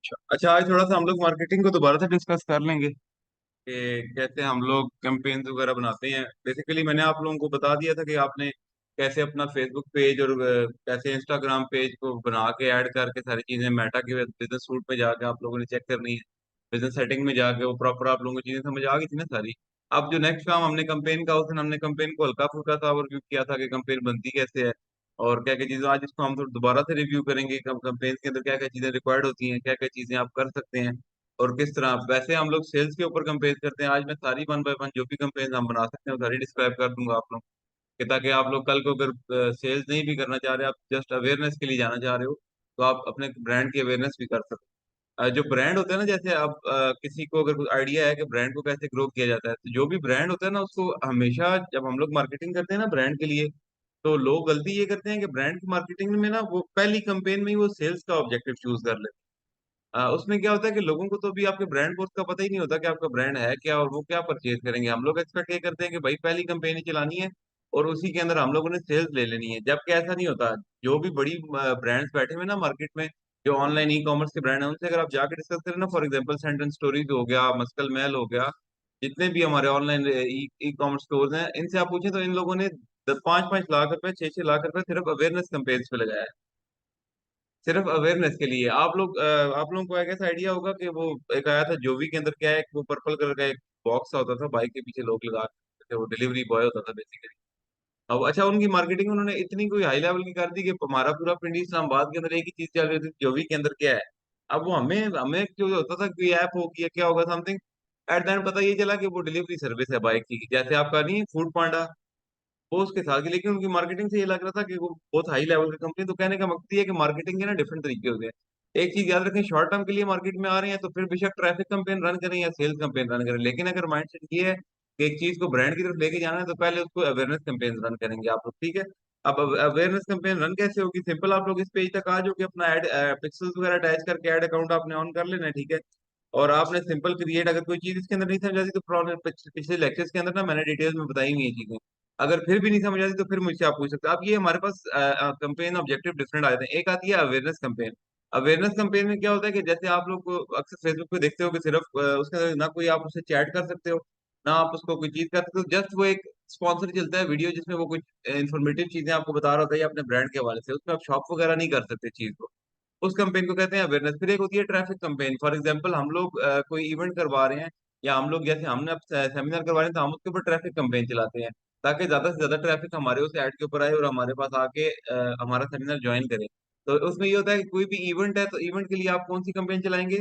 अच्छा, आज थोड़ा सा हम लोग मार्केटिंग को दोबारा से डिस्कस कर लेंगे कि कैसे हम लोग कैंपेन्स वगैरह बनाते हैं। बेसिकली मैंने आप लोगों को बता दिया था कि आपने कैसे अपना फेसबुक पेज और कैसे इंस्टाग्राम पेज को बना के ऐड करके सारी चीजें मेटा के बिजनेस सूट में जाके आप लोगों ने चेक करनी है। बिजनेस सेटिंग में जाके वो प्रॉपर आप लोगों को चीजें समझ आ गई थी ना सारी। अब जो नेक्स्ट काम हमने कंपेन का, उस दिन हमने कंपेन को हल्का फुल्का सा ओवरव्यू किया था कि कंपेन बनती कैसे है और क्या क्या चीजें। आज इसको हम थोड़ा दोबारा से रिव्यू करेंगे, कंपेन के अंदर क्या क्या चीजें रिक्वायर्ड होती हैं, क्या क्या चीजें आप कर सकते हैं और किस तरह। वैसे हम लोग सेल्स के ऊपर कंपेयर करते हैं। आज मैं सारी वन बाय वन जो भी कंपेन हम बना सकते हैं वो सारी डिस्क्राइब कर दूंगा आप लोग कि ताकि आप लोग कल को अगर सेल्स नहीं भी करना चाह रहे, आप जस्ट अवेयरनेस के लिए जाना चाह रहे हो, तो आप अपने ब्रांड की अवेयरनेस भी कर सकते हो। जो ब्रांड होता है ना, जैसे अब किसी को अगर कुछ आइडिया है कि ब्रांड को कैसे ग्रो किया जाता है, तो जो भी ब्रांड होता है ना उसको हमेशा जब हम लोग मार्केटिंग करते हैं ना ब्रांड के लिए, तो लोग गलती ये करते हैं कि ब्रांड की मार्केटिंग में ना वो पहली कंपेन में ही वो सेल्स का ऑब्जेक्टिव चूज कर लेते हैं। उसमें क्या होता है कि लोगों को तो भी आपके ब्रांड कोर्स का पता ही नहीं होता कि आपका ब्रांड है क्या और वो क्या परचेज करेंगे। हम लोग एक्सपेक्ट ये करते हैं कि भाई पहली कंपेन ही चलानी है और उसी के अंदर हम लोगों ने सेल्स ले लेनी है, जबकि ऐसा नहीं होता। जो भी बड़ी ब्रांड्स बैठे हुए ना मार्केट में, जो ऑनलाइन ई कॉमर्स के ब्रांड है, उनसे अगर आप जाकर डिस्कस करें ना, फॉर एग्जांपल सेंट स्टोरीज हो गया, मस्कल महल हो गया, जितने भी हमारे ऑनलाइन ई कॉमर्स स्टोर्स हैं, इनसे आप पूछें तो इन लोगों ने 5-5 लाख रुपए, 6-6 लाख रुपए सिर्फ अवेयरनेस कैंपेन्स पे लगाया है। सिर्फ अवेयरनेस के लिए। आप लोगों को एक ऐसा आइडिया होगा कि वो एक आया था जोवी के अंदर, क्या है, एक वो पर्पल कलर का एक बॉक्स होता था, बाइक के पीछे लोग लगा के थे, वो डिलीवरी बॉय होता था बेसिकली। अब अच्छा, उनकी मार्केटिंग उन्होंने इतनी कोई हाई लेवल की कर दी कि हमारा पूरा पिंडी इस्लामाबाद के अंदर एक ही चीज चल रही थी, जोवी के अंदर क्या है। अब वो हमें हमें जो होता था कि ऐप होगी या क्या होगा समथिंग, एट द एंड पता ये चला कि वो डिलीवरी सर्विस है बाइक की, जैसे आपका नहीं फूड पांडा, वो उसके साथ ही। लेकिन उनकी मार्केटिंग से ये लग रहा था कि वो बहुत हाई लेवल की कंपनी। तो कहने का मकसद ये है कि मार्केटिंग के ना डिफरेंट तरीके होते हैं। एक चीज याद रखें, शॉर्ट टर्म के लिए मार्केट में आ रहे हैं तो फिर बेशक ट्रैफिक कैंपेन रन करें या सेल्स कैंपेन रन करें, लेकिन अगर माइंडसेट ये है कि एक चीज को ब्रांड की तरफ लेके जाना है तो पहले उसको अवेयरनेस कैंपेन रन करेंगे आप लोग, ठीक है। अब अवेयरनेस कैंपेन रन कैसे होगी, सिंपल, आप लोग इस पेज तक आ जाओ कि अपना एड पिक्सल्स वगैरह अटैच करके ऐड अकाउंट आपने ऑन कर लेना है, ठीक है। और आपने सिंपल क्रिएट, अगर कोई चीज इसके अंदर नहीं समझ आती तो पिछले लेक्चर्स के अंदर ना मैंने डिटेल्स में बताई हुई है चीजें। अगर फिर भी नहीं समझ आती तो फिर मुझसे आप पूछ सकते हैं। अब ये हमारे पास कंपेन ऑब्जेक्टिव डिफरेंट आए थे। एक आती है अवेयरनेस कंपेन। अवेयरनेस कंपेन में क्या होता है कि जैसे आप लोग को अक्सर फेसबुक पे देखते हो कि सिर्फ उसके अंदर ना कोई आप उससे चैट कर सकते हो, ना आप उसको कोई चीज कर सकते हो, जस्ट वो एक स्पॉन्सर चलता है वीडियो जिसमें वो कुछ इन्फॉर्मेटिव चीजें आपको बता रहा होता है या अपने ब्रांड के हवाले से, उसमें आप शॉप वगैरह नहीं कर सकते चीज को। उस कंपेन को कहते हैं अवेयरनेस। फिर एक होती है ट्रैफिक कंपेन। फॉर एग्जांपल हम लोग कोई इवेंट करवा रहे हैं या हम लोग जैसे हमने अब सेमिनार करवा रहे हैं तो हम उसके ऊपर ट्रैफिक कंपेन चलाते हैं ताकि ज्यादा से ज्यादा ट्रैफिक हमारे उस ऐड के ऊपर आए और हमारे पास आके हमारा सेमिनार ज्वाइन करे। तो उसमें ये होता है कि कोई भी इवेंट है तो इवेंट के लिए आप कौन सी कंपेन चलाएंगे,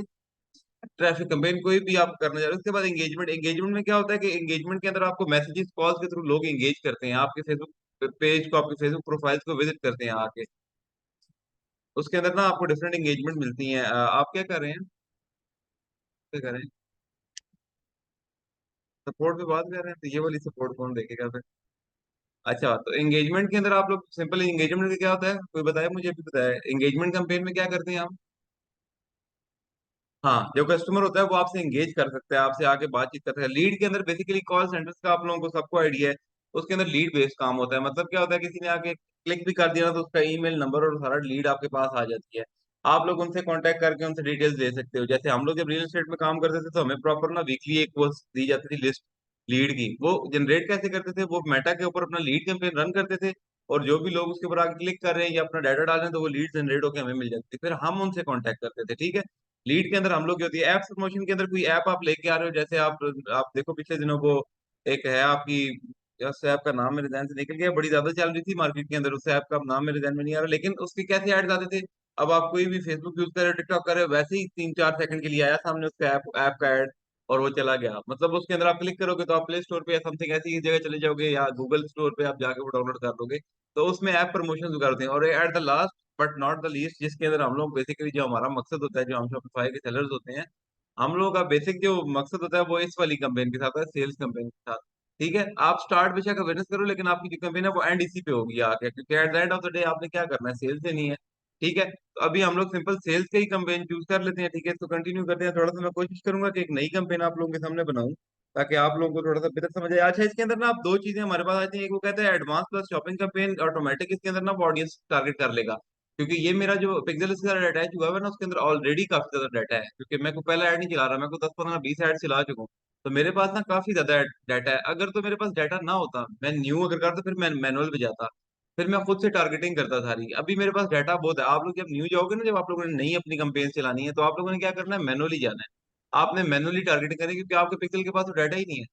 ट्रैफिक कंपेन। कोई भी आप करने जा रहे हो। उसके बाद एंगेजमेंट। एंगेजमेंट में क्या होता है कि एंगेजमेंट के अंदर आपको मैसेजेस कॉल्स के थ्रू लोग एंगेज करते हैं, आपके फेसबुक पेज को, आपके फेसबुक प्रोफाइल्स को विजिट करते हैं आके। उसके अंदर ना आपको डिफरेंट एंगेजमेंट मिलती हैं। आप क्या कर रहे हैं, क्या कर रहे हैं, सपोर्ट पे बात कर रहे हैं, तो ये वाली सपोर्ट कौन देखेगा फिर। अच्छा, तो एंगेजमेंट के अंदर आप लोग सिंपल, एंगेजमेंट में क्या होता है, कोई बताया, मुझे भी बताया एंगेजमेंट कैंपेन में क्या करते हैं आप। हाँ, जो कस्टमर होता है वो आपसे एंगेज कर सकता है, आपसे आके बातचीत करता है। लीड के अंदर बेसिकली कॉल सेंटर्स का आप लोगों को सबको आइडिया है, उसके अंदर लीड बेस्ड काम होता है। मतलब क्या होता है, किसी ने आके क्लिक भी कर दिया ना तो उसका ईमेल नंबर और सारा लीड आपके पास आ जाती है। आप लोग उनसे कांटेक्ट करके उनसे डिटेल्स ले सकते हो। जैसे हम लोग जब रियल एस्टेट में काम करते थे तो हमें प्रॉपर ना वीकली एक वो दी जाती थी लिस्ट लीड की। वो जनरेट कैसे करते थे, वो मेटा के ऊपर अपना लीड कैंपेन रन करते थे और जो भी लोग उसके ऊपर आके क्लिक कर रहे हैं या अपना डाटा डाल रहे हैं तो वो लीड जनरेट होकर हमें मिल जाती थी, फिर हम उनसे कांटेक्ट करते थे, ठीक है। लीड के अंदर हम लोग की होती है ऐप प्रमोशन के अंदर। कोई ऐप आप लेके आ रहे हो, जैसे आप देखो पिछले दिनों को एक है आपकी, उस ऐप का नाम मेरे ध्यान से निकल गया, बड़ी ज्यादा चल रही थी मार्केट के अंदर, उस ऐप का नाम मेरे ध्यान में नहीं आ रहा, लेकिन उसके कैसे ऐड आते थे। अब आप कोई भी फेसबुक यूज कर रहे हो, टिकटॉक कर रहे हो, वैसे ही 3-4 सेकंड के लिए आया सामने उसका ऐप का ऐड और वो चला गया। मतलब उसके अंदर आप क्लिक करोगे तो आप प्ले स्टोर पे या समथिंग ऐसी जगह चले जाओगे या गूगल स्टोर पे आप जाके वो डाउनलोड कर लोगे। तो उसमें ऐप प्रमोशन वगैरह होते हैं। और at the last but not the least, जिसके अंदर हम लोग बेसिकली, जो हमारा मकसद होता है, जो हम शॉपिफाई के सेलर्स होते हैं, हम लोगों का बेसिक जो मकसद होता है वो इस वाली कंपेन के साथ है, सेल्स कंपेन के साथ। ठीक है, आप स्टार्ट बेशक अवेयरनेस करो लेकिन आपकी जो कंपेन है वो एंड इसी पे होगी आके, क्योंकि at the end of the day आपने क्या करना है, सेल्स देनी है। ठीक है, तो अभी हम लोग सिंपल सेल्स के ही कंपेन चूज कर लेते हैं, ठीक है। इसको कंटिन्यू करते हैं। थोड़ा सा मैं कोशिश करूंगा कि एक नई कंपेन आप लोगों के सामने बनाऊं ताकि आप लोगों को थोड़ा सा बेहतर समझ आए। अच्छा, इसके अंदर ना आप दो चीजें हमारे पास आती हैं, एक वो कहते हैं advance plus shopping campaign automatic, इसके अंदर ना ऑडियंस टारगेट कर लेगा। क्योंकि ये मेरा जो पिक्सल के साथ अटैच हुआ है ना, उसके अंदर ऑलरेडी काफी ज्यादा डाटा है, क्योंकि मैं को पहला ऐड नहीं चला रहा, मैं को 10 15 20 ऐड चला चुका हूँ। तो मेरे पास ना काफी ज्यादा डाटा है। अगर तो मेरे पास डाटा ना होता, मैं न्यू अगर करता, फिर मैं मैनुअल पे जाता, फिर मैं खुद से टारगेटिंग करता सारी। अभी मेरे पास डाटा बहुत है। आप लोग जब न्यू जाओगे ना, जब आप लोगों ने नई अपनी कंपेन चलानी है, तो आप लोगों ने क्या करना है, मैनुअली जाना है। आपने मैनुअली टारगेटिंग करें, क्योंकि आपके पिक्सल के पास तो डाटा ही नहीं है।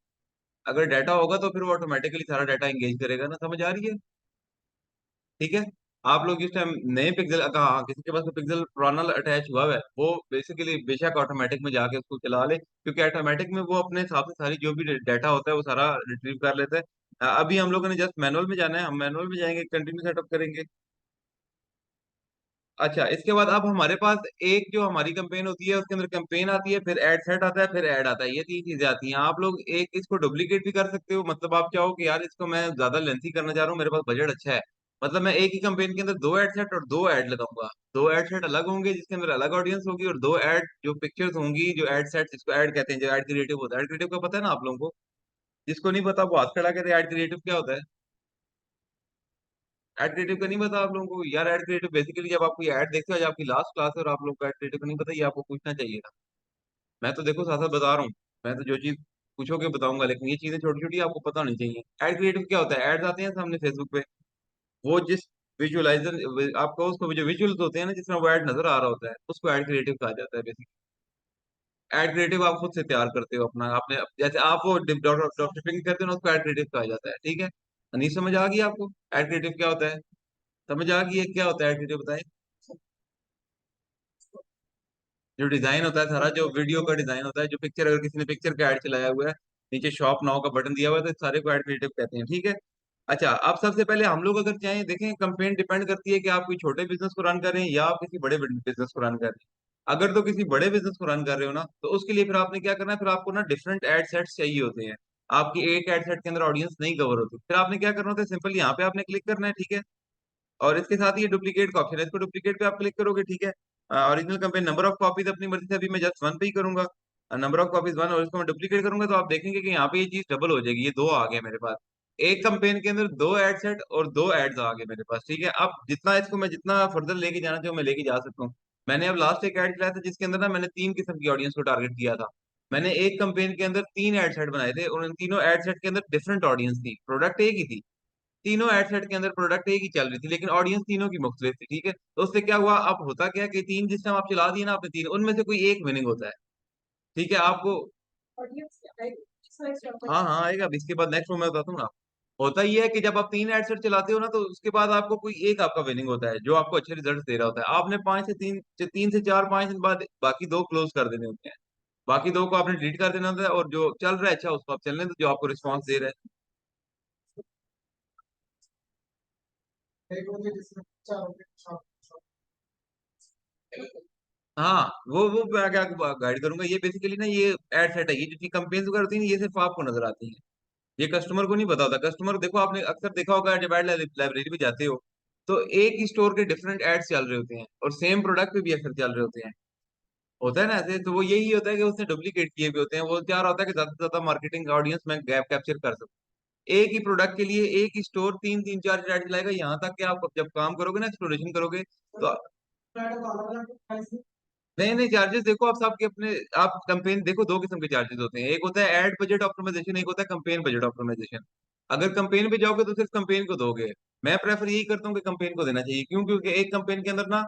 अगर डाटा होगा तो फिर वो ऑटोमेटिकली सारा डाटा एंगेज करेगा ना, समझ आ रही है? ठीक है। आप लोग जिस टाइम नए पिक्सल, हाँ, किसी के पास पिक्सल पुराना अटैच हुआ है, वो बेसिकली बेशक ऑटोमेटिक में जाके उसको चला ले, क्योंकि ऑटोमेटिक में वो अपने हिसाब से सारी जो भी डाटा होता है वो सारा रिट्रीव कर लेता है। अभी हम लोगों ने जस्ट मैनुअल में जाना है, हम मैनुअल में जाएंगे, कंटिन्यू सेटअप करेंगे। अच्छा, इसके बाद अब हमारे पास एक जो हमारी कंपेन होती है, उसके अंदर कंपेन आती है, फिर एड सेट आता है, फिर ऐड आता है, ये तीन चीजें आती हैं। आप लोग एक इसको डुप्लीकेट भी कर सकते हो, मतलब आप चाहो कि यार इसको मैं ज्यादा लेंथी करना चाह रहा हूँ, मेरे पास बजट अच्छा है, मतलब मैं एक ही कंपेन के अंदर दो एड सेट और दो ऐड लगाऊंगा। दो एड सेट अलग होंगे जिसके अंदर अलग ऑडियंस होगी, और दो ऐड जो पिक्चर्स होंगी, जो एड सेट जिसको ऐड कहते हैं, जो ऐड क्रिएटिव होता है। ऐड क्रिएटिव का पता है ना आप लोगों को? जिसको नहीं पता वो हाथ खड़ा करे, ऐड क्रिएटिव क्या होता है? एड क्रिएटिव का नहीं पता आप लोगों को? यार एड क्रिएटिव बेसिकली जब आप कोई ऐड देखते हो, आज आपकी लास्ट क्लास है और आप लोगों को एड क्रिएटिव का नहीं पता, ये आपको पूछना चाहिए था। मैं तो देखो साथ साथ बता रहा हूँ, मैं तो जो चीज पूछोगे बताऊंगा, लेकिन ये चीजें छोटी छोटी आपको पता होनी चाहिए। एड क्रिएटिव क्या होता है? एड्स आते हैं सामने फेसबुक पे, वो जिस विजुअलाइजर आपको, उसको जो विजुअल्स होते हैं ना, जिसमें वो ऐड नजर आ रहा होता है, उसको एड क्रिएटिव कहा जाता है बेसिकली। एड क्रिएटिव आप खुद से तैयार करते हो अपना, आपने जैसे आप वो ड्रॉप शिपिंग करते हो ना, उसको एड क्रिएटिव कहा जाता है। ठीक है, नहीं समझ आ गई आपको एड क्रिएटिव क्या होता है? समझ आ गई है क्या होता है एड क्रिएटिव, बताएं। जो डिजाइन होता है सारा, जो वीडियो का डिजाइन होता है, जो पिक्चर, अगर किसी ने पिक्चर का ऐड चलाया हुआ है, नीचे शॉप नाउ का बटन दिया हुआ है, तो इस सारे को ऐड क्रिएटिव कहते हैं। ठीक है। अच्छा, अब सबसे पहले हम लोग अगर चाहें, देखें, कंपेन डिपेंड करती है कि आप कोई छोटे बिजनेस को रन कर रहे हैं या आप किसी बड़े बिजनेस को रन कर रहे हैं। अगर तो किसी बड़े बिजनेस को रन कर रहे हो ना, तो उसके लिए फिर आपने क्या करना है, फिर आपको ना डिफरेंट एड सेट्स चाहिए होते हैं। आपकी एक एड सेट के अंदर ऑडियंस नहीं कवर होती, फिर आपने क्या करना होता है, सिंपल यहाँ पे आपने क्लिक करना है। ठीक है। और इसके साथ ये डुप्लीकेट का ऑप्शन है, इसको डुप्लीकेट पे आप क्लिक करोगे। ठीक है। Original campaign number of copies अपनी मर्जी से, अभी मैं जस्ट वन पे ही करूंगा, नंबर ऑफ कॉपीज वन, और इसको मैं डुप्लीकेट करूंगा, तो आप देखेंगे कि यहाँ पे ये चीज डबल हो जाएगी, ये दो आ गए मेरे पास। एक कंपेन के अंदर दो एड सेट और दो एड्स आ गए मेरे पास। ठीक है। अब जितना इसको मैं जितना फर्दर लेके जाना चाहूँ, मैं लेके जा सकता हूँ। मैंने अब लास्ट एक ऐड चलाया था, जिसके अंदर ना मैंने तीन किस्म की ऑडियंस को टारगेट किया था। मैंने एक कंपेन के अंदर तीन एड सेट बनाए थे, और उन तीनों एड सेट के अंदर डिफरेंट ऑडियंस थी, प्रोडक्ट एक ही थी। तीनों एड सेट के अंदर प्रोडक्ट एक ही चल रही थी, लेकिन ऑडियंस तीनों की मुख्तलिफ थी। ठीक है। तो उससे क्या हुआ, अब होता क्या है कि तीन जिस टाइम आप चला दिए ना आपने, तीन उनमें से कोई एक विनिंग होता है। ठीक है आपको। हाँ हाँ आएगा, अब इसके बाद नेक्स्ट में मैं बताता हूँ ना। होता ही है कि जब आप तीन एड सेट चलाते हो ना, तो उसके बाद आपको कोई एक आपका विनिंग होता है, जो आपको अच्छे रिजल्ट दे रहा होता है। आपने पांच से तीन, तीन से चार, पांच दिन बाद बाकी दो क्लोज कर देने होते हैं। बाकी दो को आपने डिलीट कर देना होता है, और जो चल रहा है अच्छा उसको आप चलने दो, जो आपको रिस्पॉन्स दे रहा है। हाँ, वो मैं आगे आगे गाइड करूंगा। ये बेसिकली ना, ये एड सेट है, ये जितनी कंपेन्स वगैरह होती है ना, ये सिर्फ आपको नजर आती है, ये कस्टमर को नहीं पता होता। कस्टमर देखो, आपने अक्सर देखा होगा जब एड लाइब्रेरी में जाते हो, तो एक ही स्टोर के डिफरेंट एड्स चल रहे होते हैं, और सेम प्रोडक्ट पे भी अक्सर चल रहे होते हैं। होता है ना ऐसे, तो वो यही होता है कि उसने डुप्लीकेट किए हुए होते हैं। वो क्या होता है कि ज्यादा से ज्यादा मार्केटिंग ऑडियंस में गैप कैप्चर कर सकूं। एक ही प्रोडक्ट के लिए एक ही स्टोर तीन तीन चार चार एड चलाएगा, यहाँ तक कि आप जब काम करोगे ना, एक्सप्लोरेशन करोगे, तो नहीं नहीं, चार्जेस देखो आप सबके अपने। आप कंपेन देखो, दो किस्म के चार्जेस होते हैं, एक होता है एड बजट ऑप्टिमाइजेशन, एक होता है कंपेन बजट ऑप्टिमाइजेशन। अगर कंपेन पे जाओगे तो सिर्फ कंपेन को दोगे। मैं प्रेफर यही करता हूँ कि कंपेन को देना चाहिए। क्यों? क्योंकि एक कंपेन के अंदर ना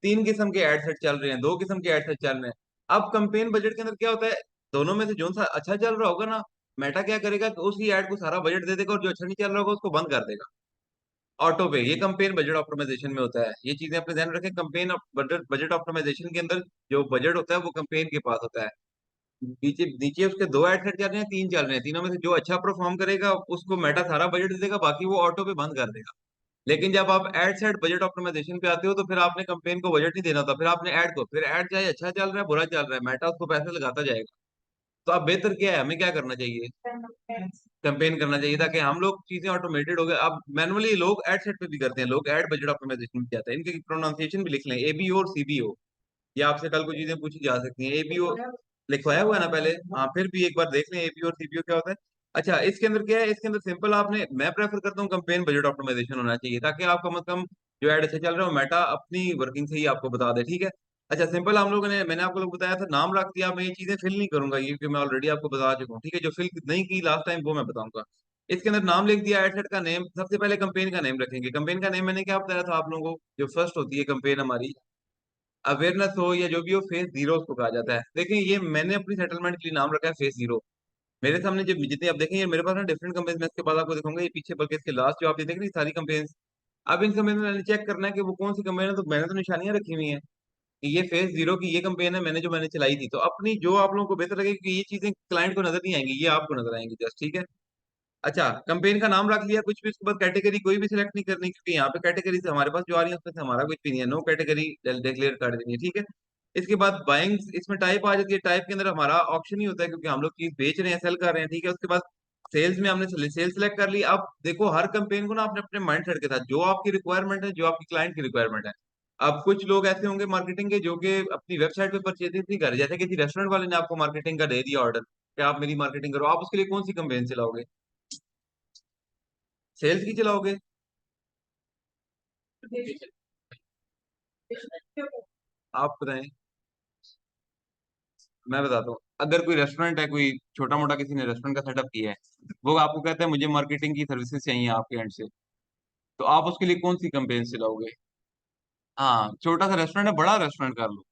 तीन किस्म के एड सेट चल रहे हैं, दो किस्म के एड सेट चल रहे हैं। अब कंपेन बजट के अंदर क्या होता है, दोनों में से जो सा अच्छा चल रहा होगा ना, मेटा क्या करेगा कि उसी एड को सारा बजट दे देगा, और जो अच्छा नहीं चल रहा होगा उसको बंद कर देगा ऑटो पे। ये कंपेन बजट ऑप्टिमाइजेशन में होता है। ये चीजें अपने ध्यान रखें, कंपेन बजट बजट ऑप्टिमाइजेशन के अंदर जो बजट होता है वो कंपेन के पास होता है। नीचे नीचे उसके दो एड सेट चल रहे हैं, तीन चल रहे हैं, तीनों में से जो अच्छा परफॉर्म करेगा उसको मेटा सारा बजट दे देगा, बाकी वो ऑटो पे बंद कर देगा। लेकिन जब आप एड सेट बजट ऑप्टिमाइजेशन पे आते हो, तो फिर आपने कंपेन को बजट नहीं देना होता, फिर आपने ऐड को, फिर ऐड चाहे अच्छा चल रहा है बुरा चल रहा है, मेटा उसको पैसे लगाता जाएगा। तो अब बेहतर क्या है, हमें क्या करना चाहिए, कैंपेन करना चाहिए, ताकि हम लोग चीजें ऑटोमेटेड हो गए। अब मैनुअली लोग एड सेट पे भी करते हैं, लोग एड बजट ऑप्टिमाइजेशन में जाते हैं, इनके प्रोनाउंसिएशन भी लिख लें, एबीओ और सीबीओ। ये आपसे कल को चीजें पूछी जा सकती हैं। एबीओ लिखवाया हुआ है ना पहले? हाँ, फिर भी एक बार देख लें एबीओ और सीबीओ क्या होता है। अच्छा, इसके अंदर क्या है, इसके अंदर सिंपल आपने, मैं प्रेफर करता हूँ कंपेन बजट ऑप्टिमाइजेशन होना चाहिए, ताकि आपका मतलब जो ऐड अच्छा चल रहा है वो मेटा अपनी वर्किंग से ही आपको बता दे, ठीक है। अच्छा सिंपल, हम लोगों ने, मैंने आपको लोग बताया था नाम रख दिया, मैं ये चीजें फिल नहीं करूंगा, ये क्योंकि मैं ऑलरेडी आपको बता चुका हूँ, ठीक है। जो फिल नहीं की लास्ट टाइम वो मैं बताऊंगा। इसके अंदर नाम लिख दिया, एडसेट का नेम, सबसे पहले कंपेन का नेम रखेंगे। कंपेन का नेम मैंने क्या बताया था आप लोगों को, जो फर्स्ट होती है कंपेन हमारी, अवेयरनेस हो या जो भी हो, फेस जीरो उसको कहा जाता है। देखिए ये मैंने अपनी सेटलमेंट के लिए नाम रखा है फेस जीरो। मेरे सामने जब जितने आप देखेंगे मेरे पास ना डिफरेंट कंपनी में, इसके बाद आपको दिखाऊंगा ये पीछे, बल्कि इसके लास्ट जो आप ये देख रही हैं सारी कंपनी। अब इन कंपनी में मैंने चेक करना है कि वो कौन सी कंपनी है, तो मैंने तो निशानियां रखी हुई हैं कि ये फेस जीरो की ये कंपेन है, मैंने चलाई थी। तो अपनी जो आप लोगों को बेहतर लगे कि ये चीजें क्लाइंट को नजर नहीं आएंगी, ये आपको नजर आएंगी जस्ट, ठीक है। अच्छा कंपेन का नाम रख लिया कुछ भी, उसके बाद कैटेगरी कोई भी सिलेक्ट नहीं करनी, क्योंकि यहाँ पे कैटेगरी से हमारे पास जो आ रही है उसमें से हमारा कुछ भी नहीं है, नो कैटेगरी डिक्लेयर कर देनी है, ठीक है। इसके बाद बाइंग, इसमें टाइप आ जाती है, टाइप के अंदर हमारा ऑप्शन ही होता है, क्योंकि हम लोग चीज बेच रहे हैं, सेल कर रहे हैं, ठीक है। उसके बाद सेल्स में हमने सेल सेलेक्ट कर ली। अब देखो हर कंपेन को ना अपने अपने माइंड सेट के साथ जो आपकी रिक्वायरमेंट है, जो आपकी क्लाइंट की रिक्वायरमेंट है। अब कुछ लोग ऐसे होंगे मार्केटिंग के जो कि अपनी वेबसाइट पे परचेज नहीं कर, जैसे किसी रेस्टोरेंट वाले ने आपको मार्केटिंग का दे दिया ऑर्डर कि आप मेरी मार्केटिंग करो, आप उसके लिए कौन सी कंपेन चलाओगे, सेल्स की चलाओगे? आप बताएं। मैं बताता हूँ, अगर कोई रेस्टोरेंट है, कोई छोटा मोटा किसी ने रेस्टोरेंट का सेटअप किया है, वो आपको कहता है मुझे मार्केटिंग की सर्विसेज चाहिए आपके एंड से, तो आप उसके लिए कौन सी कंपेन चलाओगे? हाँ छोटा सा रेस्टोरेंट है, बड़ा रेस्टोरेंट कर लो,